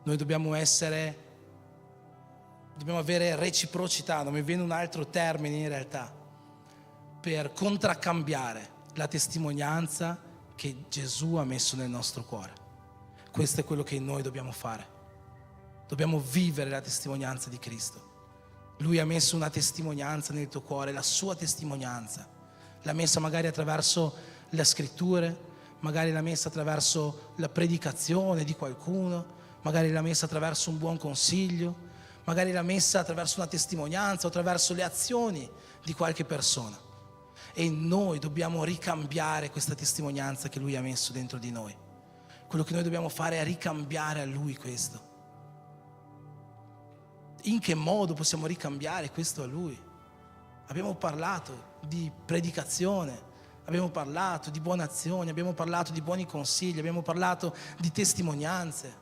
Noi dobbiamo avere reciprocità, non mi viene un altro termine in realtà, per contraccambiare la testimonianza che Gesù ha messo nel nostro cuore. Questo è quello che noi dobbiamo fare. Dobbiamo vivere la testimonianza di Cristo. Lui ha messo una testimonianza nel tuo cuore, la sua testimonianza. L'ha messa magari attraverso le scritture, magari l'ha messa attraverso la predicazione di qualcuno, magari l'ha messa attraverso un buon consiglio, magari l'ha messa attraverso una testimonianza o attraverso le azioni di qualche persona. E noi dobbiamo ricambiare questa testimonianza che Lui ha messo dentro di noi. Quello che noi dobbiamo fare è ricambiare a Lui questo. In che modo possiamo ricambiare questo a Lui? Abbiamo parlato di predicazione, abbiamo parlato di buone azioni, abbiamo parlato di buoni consigli, abbiamo parlato di testimonianze.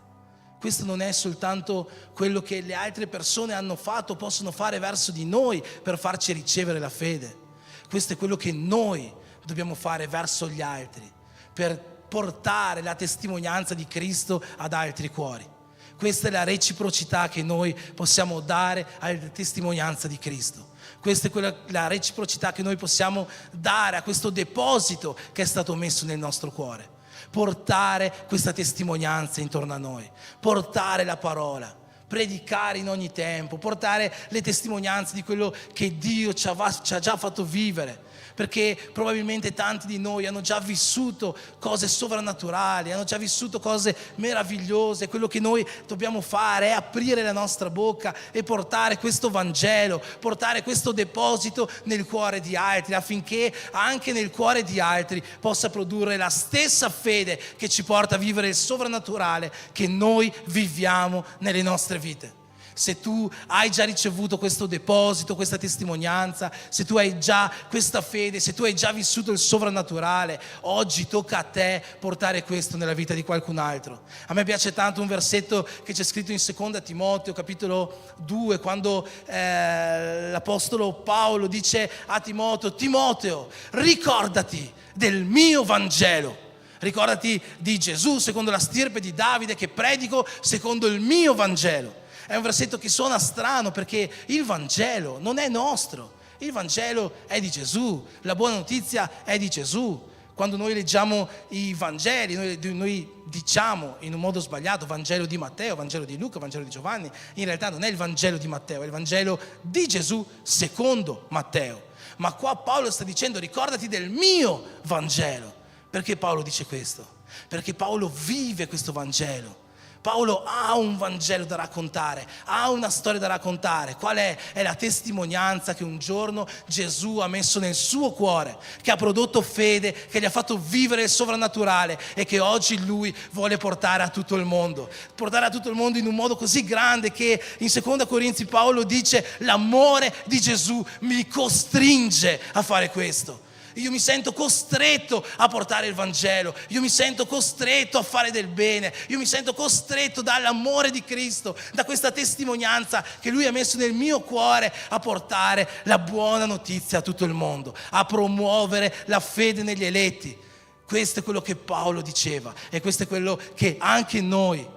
Questo non è soltanto quello che le altre persone hanno fatto o possono fare verso di noi per farci ricevere la fede. Questo è quello che noi dobbiamo fare verso gli altri, per portare la testimonianza di Cristo ad altri cuori. Questa è la reciprocità che noi possiamo dare alla testimonianza di Cristo. Questa è la reciprocità che noi possiamo dare a questo deposito che è stato messo nel nostro cuore. Portare questa testimonianza intorno a noi, portare la parola, predicare in ogni tempo, portare le testimonianze di quello che Dio ci ha già fatto vivere. Perché probabilmente tanti di noi hanno già vissuto cose sovrannaturali, hanno già vissuto cose meravigliose. Quello che noi dobbiamo fare è aprire la nostra bocca e portare questo Vangelo, portare questo deposito nel cuore di altri, affinché anche nel cuore di altri possa produrre la stessa fede che ci porta a vivere il sovrannaturale che noi viviamo nelle nostre vite. Se tu hai già ricevuto questo deposito, questa testimonianza, se tu hai già questa fede, se tu hai già vissuto il sovrannaturale, oggi tocca a te portare questo nella vita di qualcun altro. A me piace tanto un versetto che c'è scritto in 2 Timoteo, capitolo 2, quando l'apostolo Paolo dice a Timoteo: Timoteo, ricordati del mio Vangelo. Ricordati di Gesù secondo la stirpe di Davide, che predico secondo il mio Vangelo. È un versetto che suona strano, perché il Vangelo non è nostro, il Vangelo è di Gesù, la buona notizia è di Gesù. Quando noi leggiamo i Vangeli, noi diciamo in un modo sbagliato Vangelo di Matteo, Vangelo di Luca, Vangelo di Giovanni. In realtà non è il Vangelo di Matteo, è il Vangelo di Gesù secondo Matteo. Ma qua Paolo sta dicendo: ricordati del mio Vangelo. Perché Paolo dice questo? Perché Paolo vive questo Vangelo. Paolo ha un Vangelo da raccontare, ha una storia da raccontare. Qual è? È la testimonianza che un giorno Gesù ha messo nel suo cuore, che ha prodotto fede, che gli ha fatto vivere il sovrannaturale e che oggi lui vuole portare a tutto il mondo. Portare a tutto il mondo in un modo così grande che in 2 Corinzi Paolo dice: l'amore di Gesù mi costringe a fare questo. Io mi sento costretto a portare il Vangelo, io mi sento costretto a fare del bene, io mi sento costretto dall'amore di Cristo, da questa testimonianza che Lui ha messo nel mio cuore, a portare la buona notizia a tutto il mondo, a promuovere la fede negli eletti. Questo è quello che Paolo diceva e questo è quello che anche noi,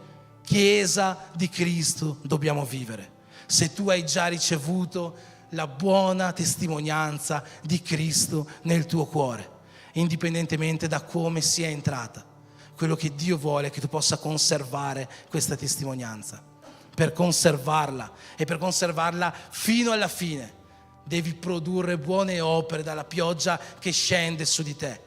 Chiesa di Cristo, dobbiamo vivere. Se tu hai già ricevuto la buona testimonianza di Cristo nel tuo cuore, indipendentemente da come sia entrata, quello che Dio vuole è che tu possa conservare questa testimonianza. Per conservarla e per conservarla fino alla fine devi produrre buone opere dalla pioggia che scende su di te,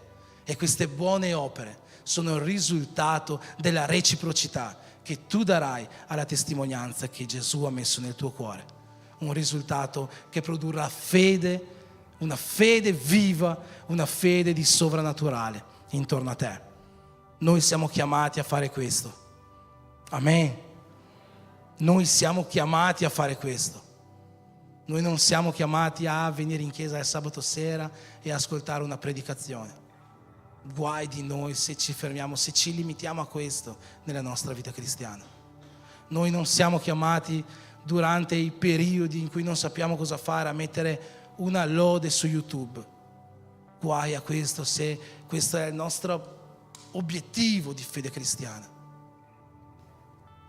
e queste buone opere sono il risultato della reciprocità che tu darai alla testimonianza che Gesù ha messo nel tuo cuore. Un risultato che produrrà fede, una fede viva, una fede di sovrannaturale intorno a te. Noi siamo chiamati a fare questo. Amen. Noi siamo chiamati a fare questo. Noi non siamo chiamati a venire in chiesa il sabato sera e ascoltare una predicazione. Guai di noi se ci fermiamo, se ci limitiamo a questo nella nostra vita cristiana. Noi non siamo chiamati durante i periodi in cui non sappiamo cosa fare a mettere una lode su YouTube. Guai a questo se questo è il nostro obiettivo di fede cristiana.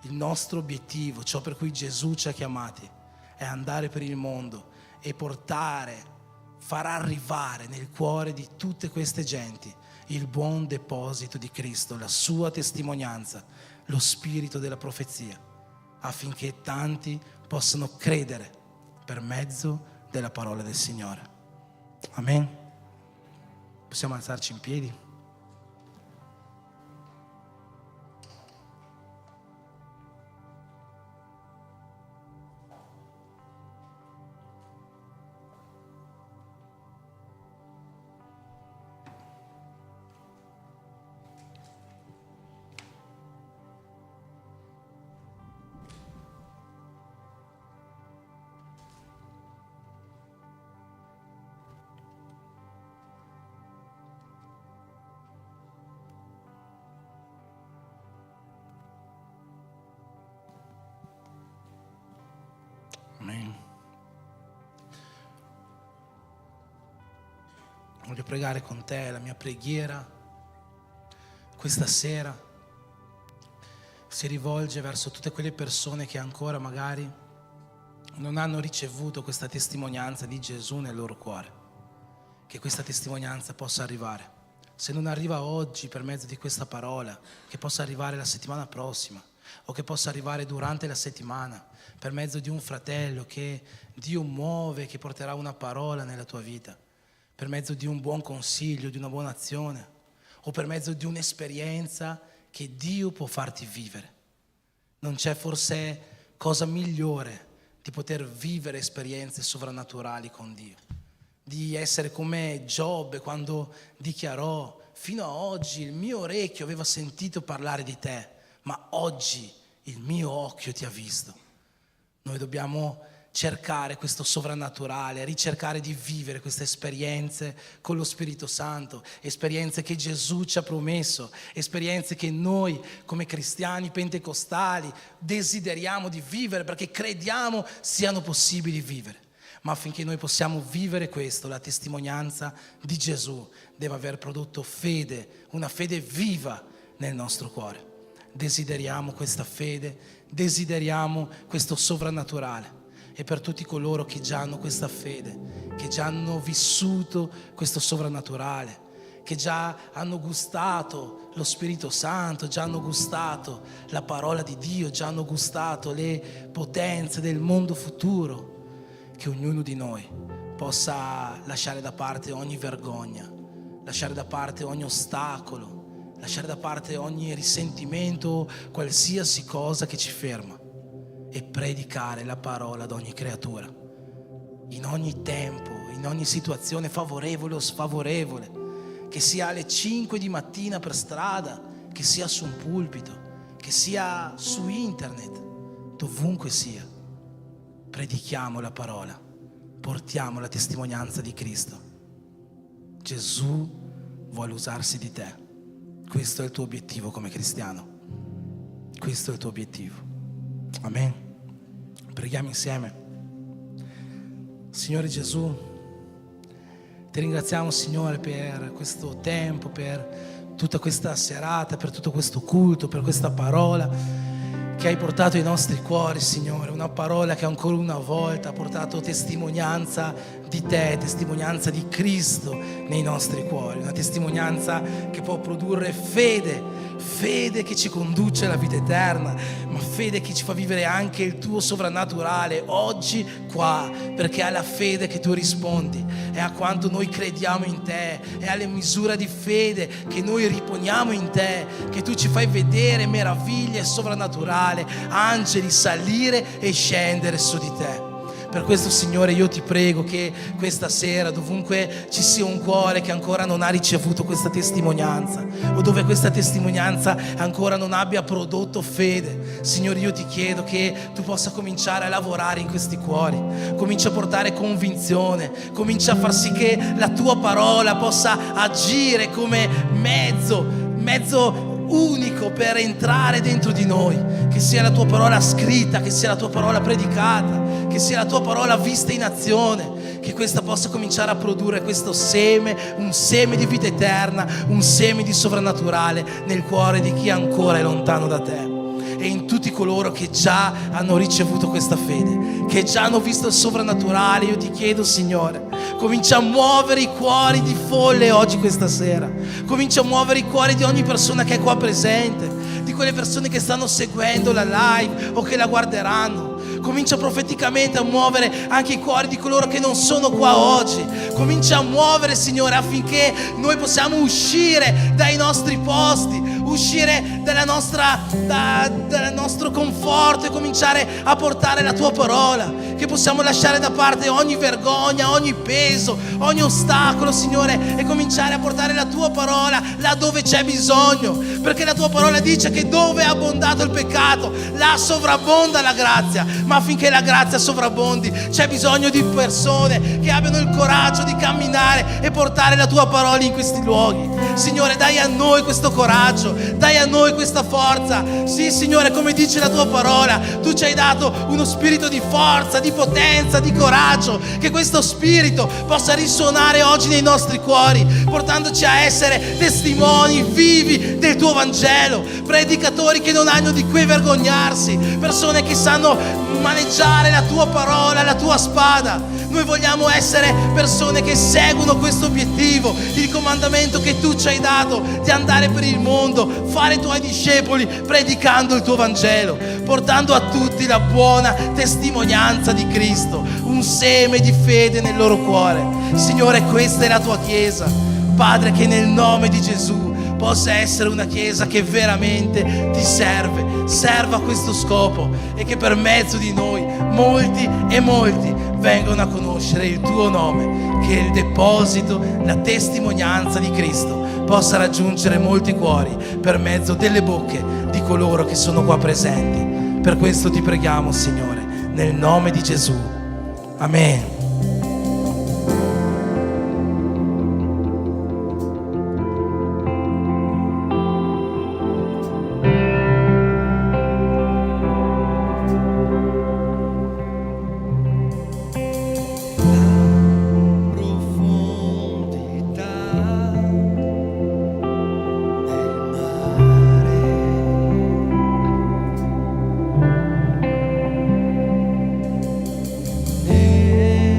Il nostro obiettivo, ciò per cui Gesù ci ha chiamati, è andare per il mondo e far arrivare nel cuore di tutte queste genti il buon deposito di Cristo, la sua testimonianza, lo spirito della profezia, affinché tanti possano credere per mezzo della parola del Signore. Amen. Possiamo alzarci in piedi? Amen. Voglio pregare con te. La mia preghiera questa sera si rivolge verso tutte quelle persone che ancora magari non hanno ricevuto questa testimonianza di Gesù nel loro cuore. Che questa testimonianza possa arrivare. Se non arriva oggi per mezzo di questa parola, che possa arrivare la settimana prossima, o che possa arrivare durante la settimana per mezzo di un fratello che Dio muove, che porterà una parola nella tua vita, per mezzo di un buon consiglio, di una buona azione, o per mezzo di un'esperienza che Dio può farti vivere. Non c'è forse cosa migliore di poter vivere esperienze sovrannaturali con Dio, di essere come Giobbe quando dichiarò: fino a oggi il mio orecchio aveva sentito parlare di te, ma oggi il mio occhio ti ha visto. Noi dobbiamo cercare questo sovrannaturale, ricercare di vivere queste esperienze con lo Spirito Santo, esperienze che Gesù ci ha promesso, esperienze che noi come cristiani pentecostali desideriamo di vivere perché crediamo siano possibili vivere. Ma affinché noi possiamo vivere questo, la testimonianza di Gesù deve aver prodotto fede, una fede viva nel nostro cuore. Desideriamo questa fede, desideriamo questo sovrannaturale. E per tutti coloro che già hanno questa fede, che già hanno vissuto questo sovrannaturale, che già hanno gustato lo Spirito Santo, già hanno gustato la parola di Dio, già hanno gustato le potenze del mondo futuro, che ognuno di noi possa lasciare da parte ogni vergogna, lasciare da parte ogni ostacolo, lasciare da parte ogni risentimento, qualsiasi cosa che ci ferma, e predicare la parola ad ogni creatura, in ogni tempo, in ogni situazione favorevole o sfavorevole, che sia alle 5 di mattina per strada, che sia su un pulpito, che sia su internet, dovunque sia. Predichiamo la parola, portiamo la testimonianza di Cristo. Gesù vuole usarsi di te. Questo è il tuo obiettivo come cristiano. Questo è il tuo obiettivo. Amen. Preghiamo insieme. Signore Gesù, ti ringraziamo, Signore, per questo tempo, per tutta questa serata, per tutto questo culto, per questa parola che hai portato ai nostri cuori, Signore. Una parola che ancora una volta ha portato testimonianza di te, testimonianza di Cristo nei nostri cuori. Una testimonianza che può produrre fede che ci conduce alla vita eterna, ma fede che ci fa vivere anche il tuo sovrannaturale oggi qua, perché è alla fede che tu rispondi, è a quanto noi crediamo in te, è alla misura di fede che noi riponiamo in te, che tu ci fai vedere meraviglie sovrannaturali, angeli salire e scendere su di te. Per questo, Signore, io ti prego che questa sera, dovunque ci sia un cuore che ancora non ha ricevuto questa testimonianza, o dove questa testimonianza ancora non abbia prodotto fede, Signore, io ti chiedo che tu possa cominciare a lavorare in questi cuori, comincia a portare convinzione, comincia a far sì che la tua parola possa agire come mezzo unico per entrare dentro di noi, che sia la tua parola scritta, che sia la tua parola predicata, che sia la tua parola vista in azione, che questa possa cominciare a produrre questo seme, un seme di vita eterna, un seme di sovrannaturale nel cuore di chi ancora è lontano da te, e in tutti coloro che già hanno ricevuto questa fede, che già hanno visto il sovrannaturale. Io ti chiedo, Signore, comincia a muovere i cuori di folle oggi, questa sera. Comincia a muovere i cuori di ogni persona che è qua presente, di quelle persone che stanno seguendo la live o che la guarderanno. Comincia profeticamente a muovere anche i cuori di coloro che non sono qua oggi. Comincia a muovere, Signore, affinché noi possiamo uscire dai nostri posti, uscire dal nostro conforto e cominciare a portare la tua parola, che possiamo lasciare da parte ogni vergogna, ogni peso, ogni ostacolo, Signore, e cominciare a portare la tua parola là dove c'è bisogno, perché la tua parola dice che dove è abbondato il peccato, là sovrabbonda la grazia. Ma affinché la grazia sovrabbondi c'è bisogno di persone che abbiano il coraggio di camminare e portare la tua parola in questi luoghi. Signore, dai a noi questo coraggio, dai a noi questa forza. Sì, Signore, come dice la tua parola, tu ci hai dato uno spirito di forza, di potenza, di coraggio, che questo spirito possa risuonare oggi nei nostri cuori, portandoci a essere testimoni vivi del tuo Vangelo, predicatori che non hanno di cui vergognarsi, persone che sanno maneggiare la tua parola, la tua spada. Noi vogliamo essere persone che seguono questo obiettivo, il comandamento che tu ci hai dato di andare per il mondo, fare i tuoi discepoli, predicando il tuo Vangelo, portando a tutti la buona testimonianza di Cristo, un seme di fede nel loro cuore. Signore, questa è la tua Chiesa, Padre, che nel nome di Gesù possa essere una Chiesa che veramente ti serva a questo scopo, e che per mezzo di noi molti vengano a conoscere il tuo nome, che il deposito, la testimonianza di Cristo possa raggiungere molti cuori per mezzo delle bocche di coloro che sono qua presenti. Per questo ti preghiamo, Signore, nel nome di Gesù. Amen. Nel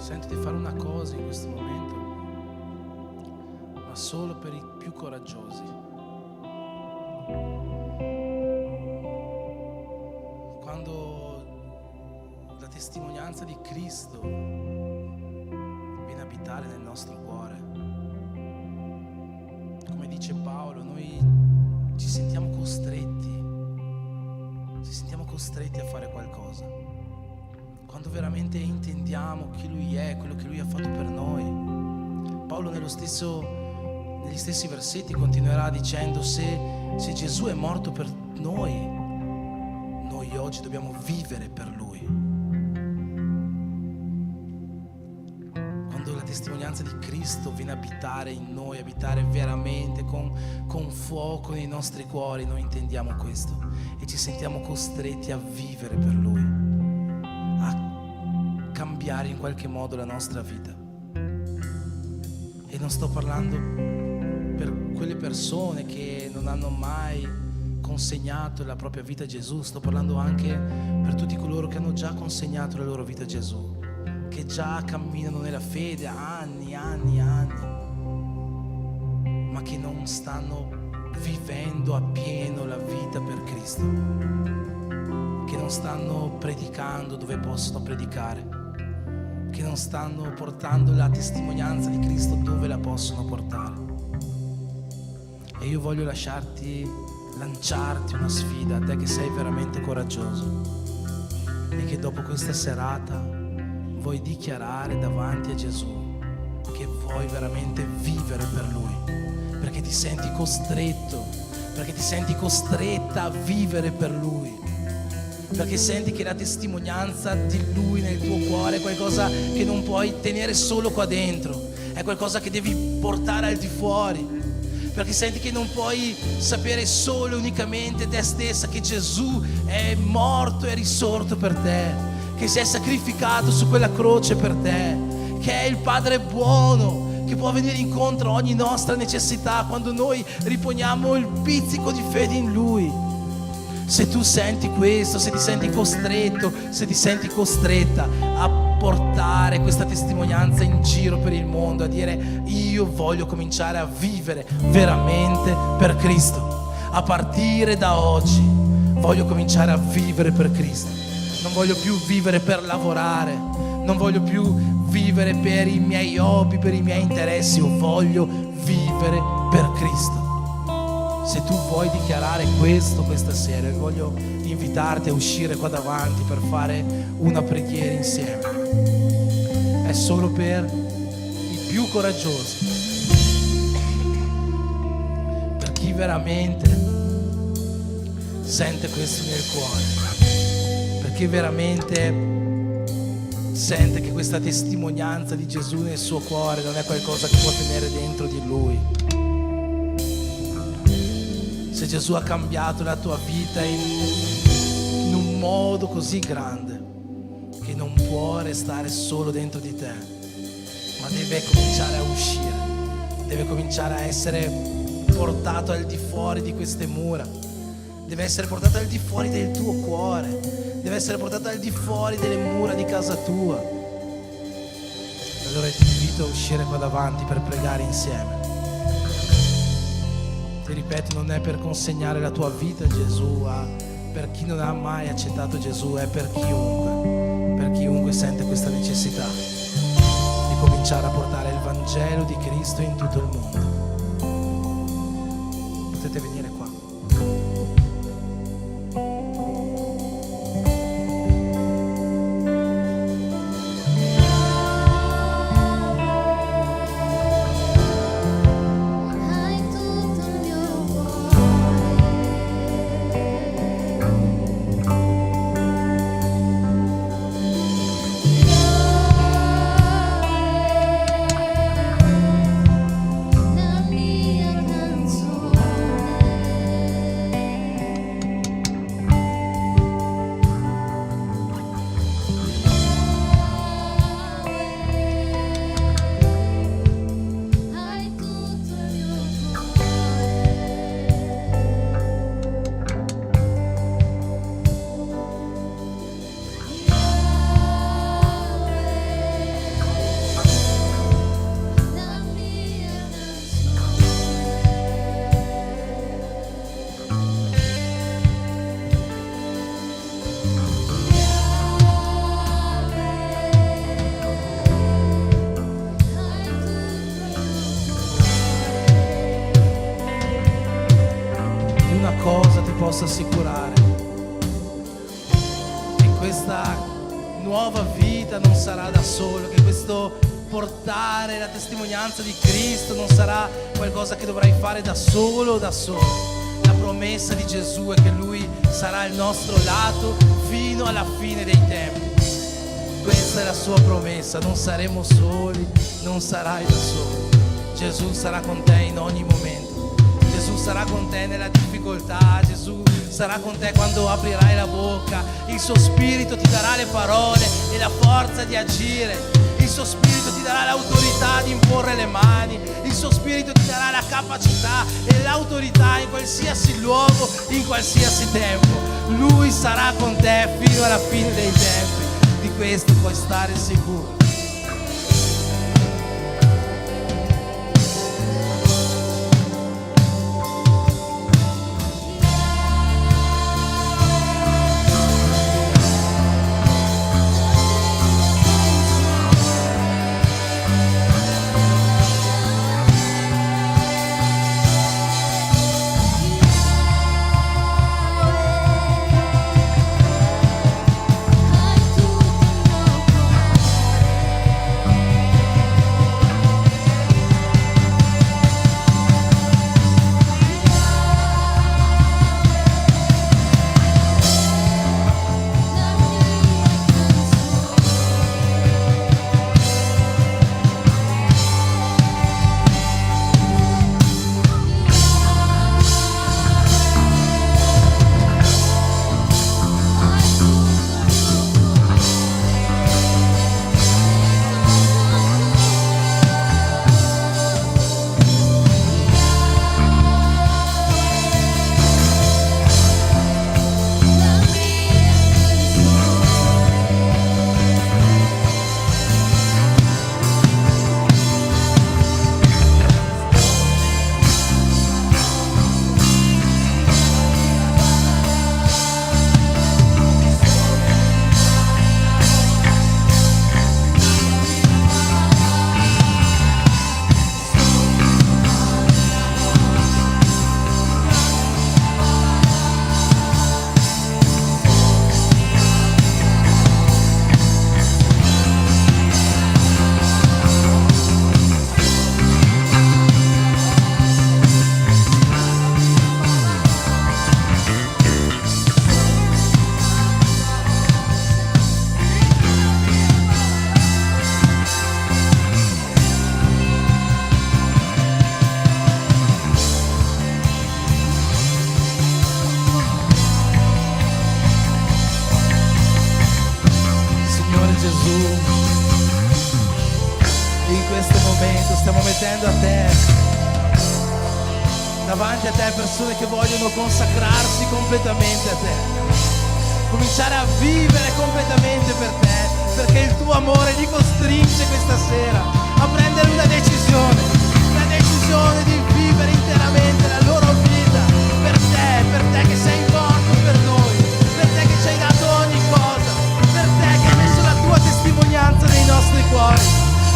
Sento di fare una cosa in questo momento, ma solo per i più coraggiosi. Quando la testimonianza di Cristo viene a abitare nel nostro cuore, come dice Paolo, noi ci sentiamo costretti a fare qualcosa. Quando veramente intendiamo chi Lui è, quello che Lui ha fatto per noi. Paolo negli stessi versetti continuerà dicendo: se Gesù è morto per noi oggi dobbiamo vivere per Lui. Quando la testimonianza di Cristo viene a abitare in noi, abitare veramente con fuoco nei nostri cuori, noi intendiamo questo e ci sentiamo costretti a vivere per Lui, a cambiare in qualche modo la nostra vita. E non sto parlando per quelle persone che non hanno mai consegnato la propria vita a Gesù, sto parlando anche per tutti coloro che hanno già consegnato la loro vita a Gesù, che già camminano nella fede anni, ma che non stanno vivendo appieno la vita per Cristo, che non stanno predicando dove possono predicare, che non stanno portando la testimonianza di Cristo dove la possono portare. E io voglio lanciarti una sfida, a te che sei veramente coraggioso e che dopo questa serata vuoi dichiarare davanti a Gesù che vuoi veramente vivere per Lui, perché ti senti costretto, perché ti senti costretta a vivere per Lui, perché senti che la testimonianza di Lui nel tuo cuore è qualcosa che non puoi tenere solo qua dentro, è qualcosa che devi portare al di fuori, perché senti che non puoi sapere solo e unicamente te stessa che Gesù è morto e risorto per te, che si è sacrificato su quella croce per te, che è il Padre buono, che può venire incontro a ogni nostra necessità quando noi riponiamo il pizzico di fede in Lui. Se tu senti questo, se ti senti costretto, se ti senti costretta a portare questa testimonianza in giro per il mondo, a dire: io voglio cominciare a vivere veramente per Cristo, a partire da oggi voglio cominciare a vivere per Cristo, non voglio più vivere per lavorare, non voglio più vivere per i miei hobby, per i miei interessi, io voglio vivere per Cristo. Se tu vuoi dichiarare questo questa sera, voglio invitarti a uscire qua davanti per fare una preghiera insieme. È solo per i più coraggiosi, per chi veramente sente questo nel cuore, per chi veramente sente che questa testimonianza di Gesù nel suo cuore non è qualcosa che può tenere dentro di lui. Se Gesù ha cambiato la tua vita in un modo così grande che non può restare solo dentro di te, ma deve cominciare a uscire, deve cominciare a essere portato al di fuori di queste mura, deve essere portato al di fuori del tuo cuore, deve essere portato al di fuori delle mura di casa tua. Allora ti invito a uscire qua davanti per pregare insieme. Ti ripeto, non è per consegnare la tua vita a Gesù, per chi non ha mai accettato Gesù, è per chiunque sente questa necessità di cominciare a portare il Vangelo di Cristo in tutto il mondo. Potete venire qua. La mia canzone assicurare che questa nuova vita non sarà da solo, che questo portare la testimonianza di Cristo non sarà qualcosa che dovrai fare da solo o da solo. La promessa di Gesù è che Lui sarà il nostro lato fino alla fine dei tempi. Questa è la sua promessa, non saremo soli, non sarai da solo. Gesù sarà con te in ogni momento. Gesù sarà con te nella difficoltà, Gesù sarà con te quando aprirai la bocca. Il suo spirito ti darà le parole e la forza di agire. Il suo spirito ti darà l'autorità di imporre le mani. Il suo spirito ti darà la capacità e l'autorità in qualsiasi luogo, in qualsiasi tempo. Lui sarà con te fino alla fine dei tempi. Di questo puoi stare sicuro. Davanti a te persone che vogliono consacrarsi completamente a te, cominciare a vivere completamente per te, perché il tuo amore li costringe questa sera a prendere una decisione di vivere interamente la loro vita per te che sei morto per noi, per te che ci hai dato ogni cosa, per te che hai messo la tua testimonianza nei nostri cuori.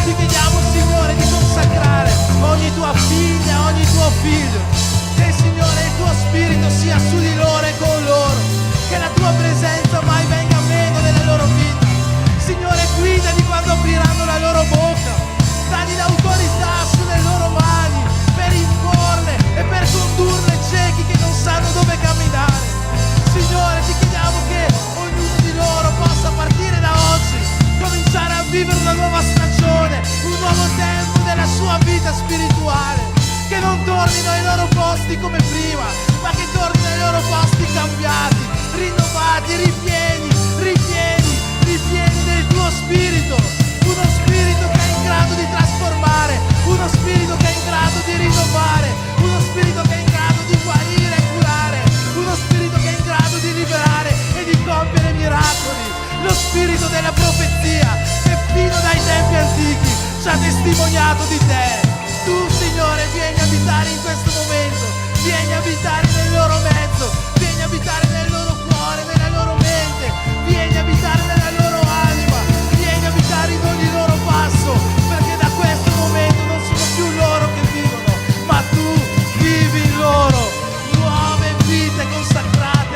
Ti chiediamo, Signore, di consacrare ogni tua figlia, ogni tuo figlio, che, Signore, il tuo spirito sia su di loro e con loro, che la tua presenza mai venga meno nella loro vita. Signore, guidali quando apriranno la loro bocca, dagli l'autorità sulle loro mani per imporle e per condurre ciechi che non sanno dove camminare. Signore, ti chiediamo che ognuno di loro possa partire da oggi, cominciare a vivere una nuova stagione, un nuovo tempo della sua vita spirituale, che non tornino ai loro posti come prima, ma che tornino ai loro posti cambiati, rinnovati, ripieni del tuo spirito, uno spirito che è in grado di trasformare, uno spirito che è in grado di rinnovare, uno spirito che è in grado di guarire e curare, uno spirito che è in grado di liberare e di compiere miracoli, lo spirito della profezia che fino dai tempi antichi ci ha testimoniato di te. Tu, Signore, vieni a abitare in questo momento, vieni a abitare nel loro mezzo, vieni a abitare nel loro cuore, nella loro mente, vieni a abitare nella loro anima, vieni a abitare in ogni loro passo, perché da questo momento non sono più loro che vivono, ma tu vivi in loro, nuove vite consacrate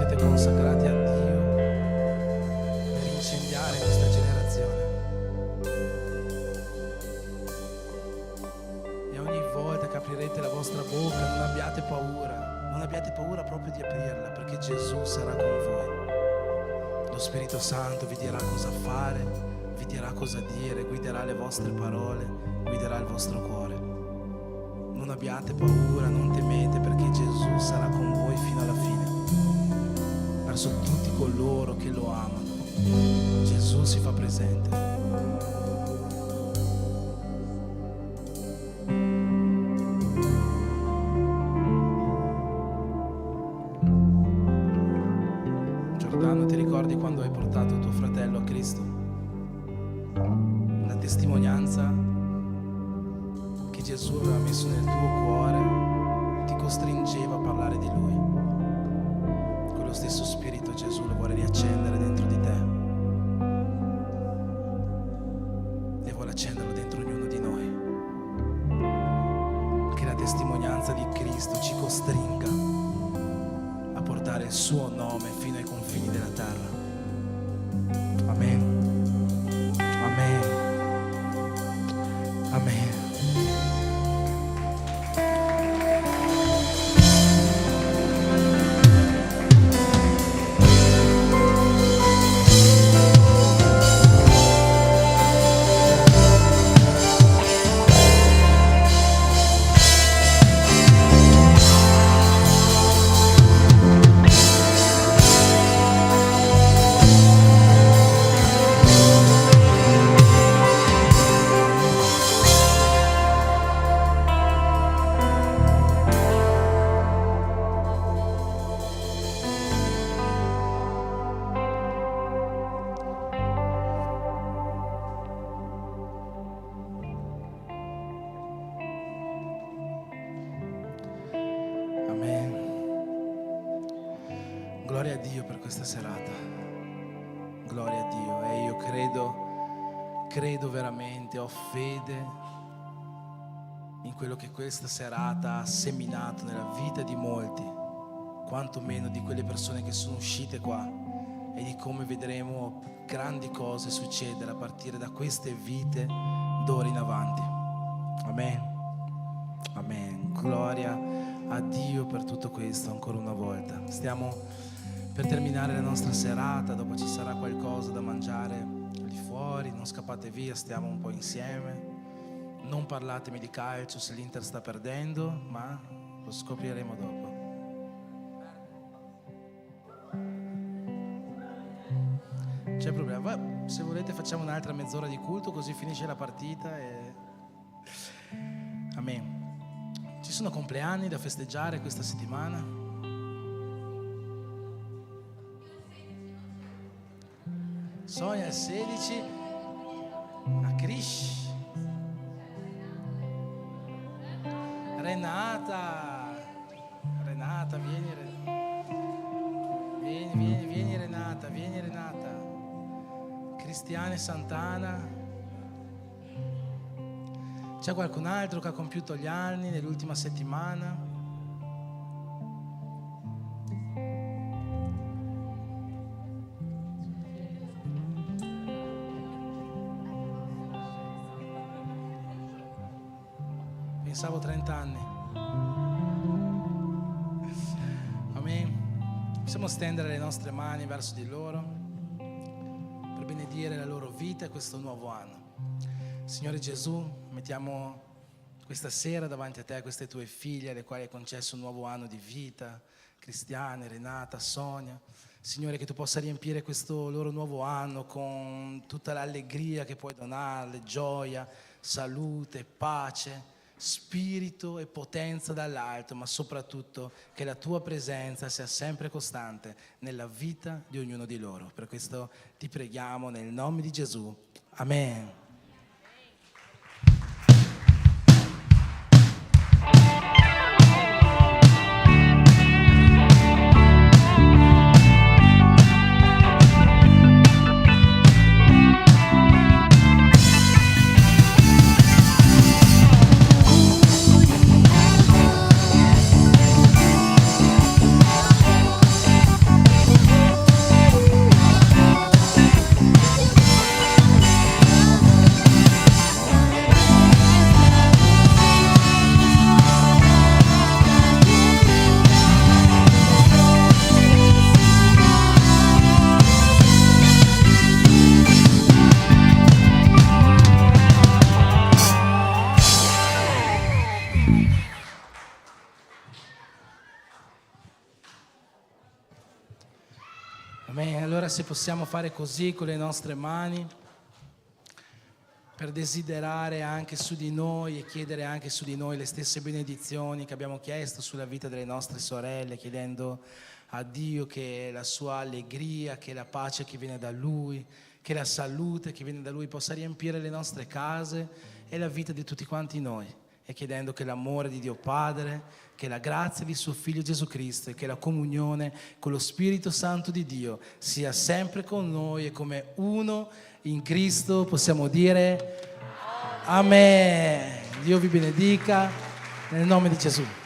siete consacrati a Dio per incendiare questa generazione. E ogni volta che aprirete la vostra bocca non abbiate paura proprio di aprirla, perché Gesù sarà con voi. Lo Spirito Santo vi dirà cosa fare, vi dirà cosa dire, guiderà le vostre parole, guiderà il vostro cuore. Non abbiate paura, non temete, perché Gesù sarà con voi fino alla fine. Verso tutti coloro che lo amano, Gesù si fa presente. Giordano, ti ricordi quando hai portato tuo fratello a Cristo? Una testimonianza che Gesù aveva messo nel tuo cuore ti costringeva a parlare di Lui. Quello stesso spirito Gesù lo vuole riaccendere dentro di te e vuole accenderlo dentro ognuno di noi, che la testimonianza di Cristo ci costringa a portare il suo nome fino ai confini della terra. Amen. Amen. Amen. Gloria a Dio per questa serata. Gloria a Dio. E io credo veramente, ho fede in quello che questa serata ha seminato nella vita di molti, quantomeno di quelle persone che sono uscite qua, e di come vedremo grandi cose succedere a partire da queste vite d'ora in avanti. Amen. Amen. Gloria a Dio per tutto questo ancora una volta. Stiamo per terminare la nostra serata, dopo ci sarà qualcosa da mangiare lì fuori, non scappate via, stiamo un po' insieme. Non parlatemi di calcio se l'Inter sta perdendo, ma lo scopriremo dopo. C'è problema. Se volete facciamo un'altra mezz'ora di culto, così finisce la partita e... Amen. Ci sono compleanni da festeggiare questa settimana? Sonia il 16, a Krish, Renata, vieni Renata, Cristiane Santana. C'è qualcun altro che ha compiuto gli anni nell'ultima settimana? Pensavo 30 anni. Amen. Possiamo stendere le nostre mani verso di loro per benedire la loro vita e questo nuovo anno. Signore Gesù, mettiamo questa sera davanti a te queste tue figlie alle quali hai concesso un nuovo anno di vita, Cristiane, Renata, Sonia. Signore, che tu possa riempire questo loro nuovo anno con tutta l'allegria che puoi donarle, gioia, salute, pace, spirito e potenza dall'alto, ma soprattutto che la tua presenza sia sempre costante nella vita di ognuno di loro. Per questo ti preghiamo nel nome di Gesù. Amen. Amen. Allora se possiamo fare così con le nostre mani, per desiderare anche su di noi e chiedere anche su di noi le stesse benedizioni che abbiamo chiesto sulla vita delle nostre sorelle, chiedendo a Dio che la sua allegria, che la pace che viene da Lui, che la salute che viene da Lui possa riempire le nostre case e la vita di tutti quanti noi, e chiedendo che l'amore di Dio Padre, che la grazia di suo Figlio Gesù Cristo e che la comunione con lo Spirito Santo di Dio sia sempre con noi, e come uno in Cristo possiamo dire Amen. Dio vi benedica nel nome di Gesù.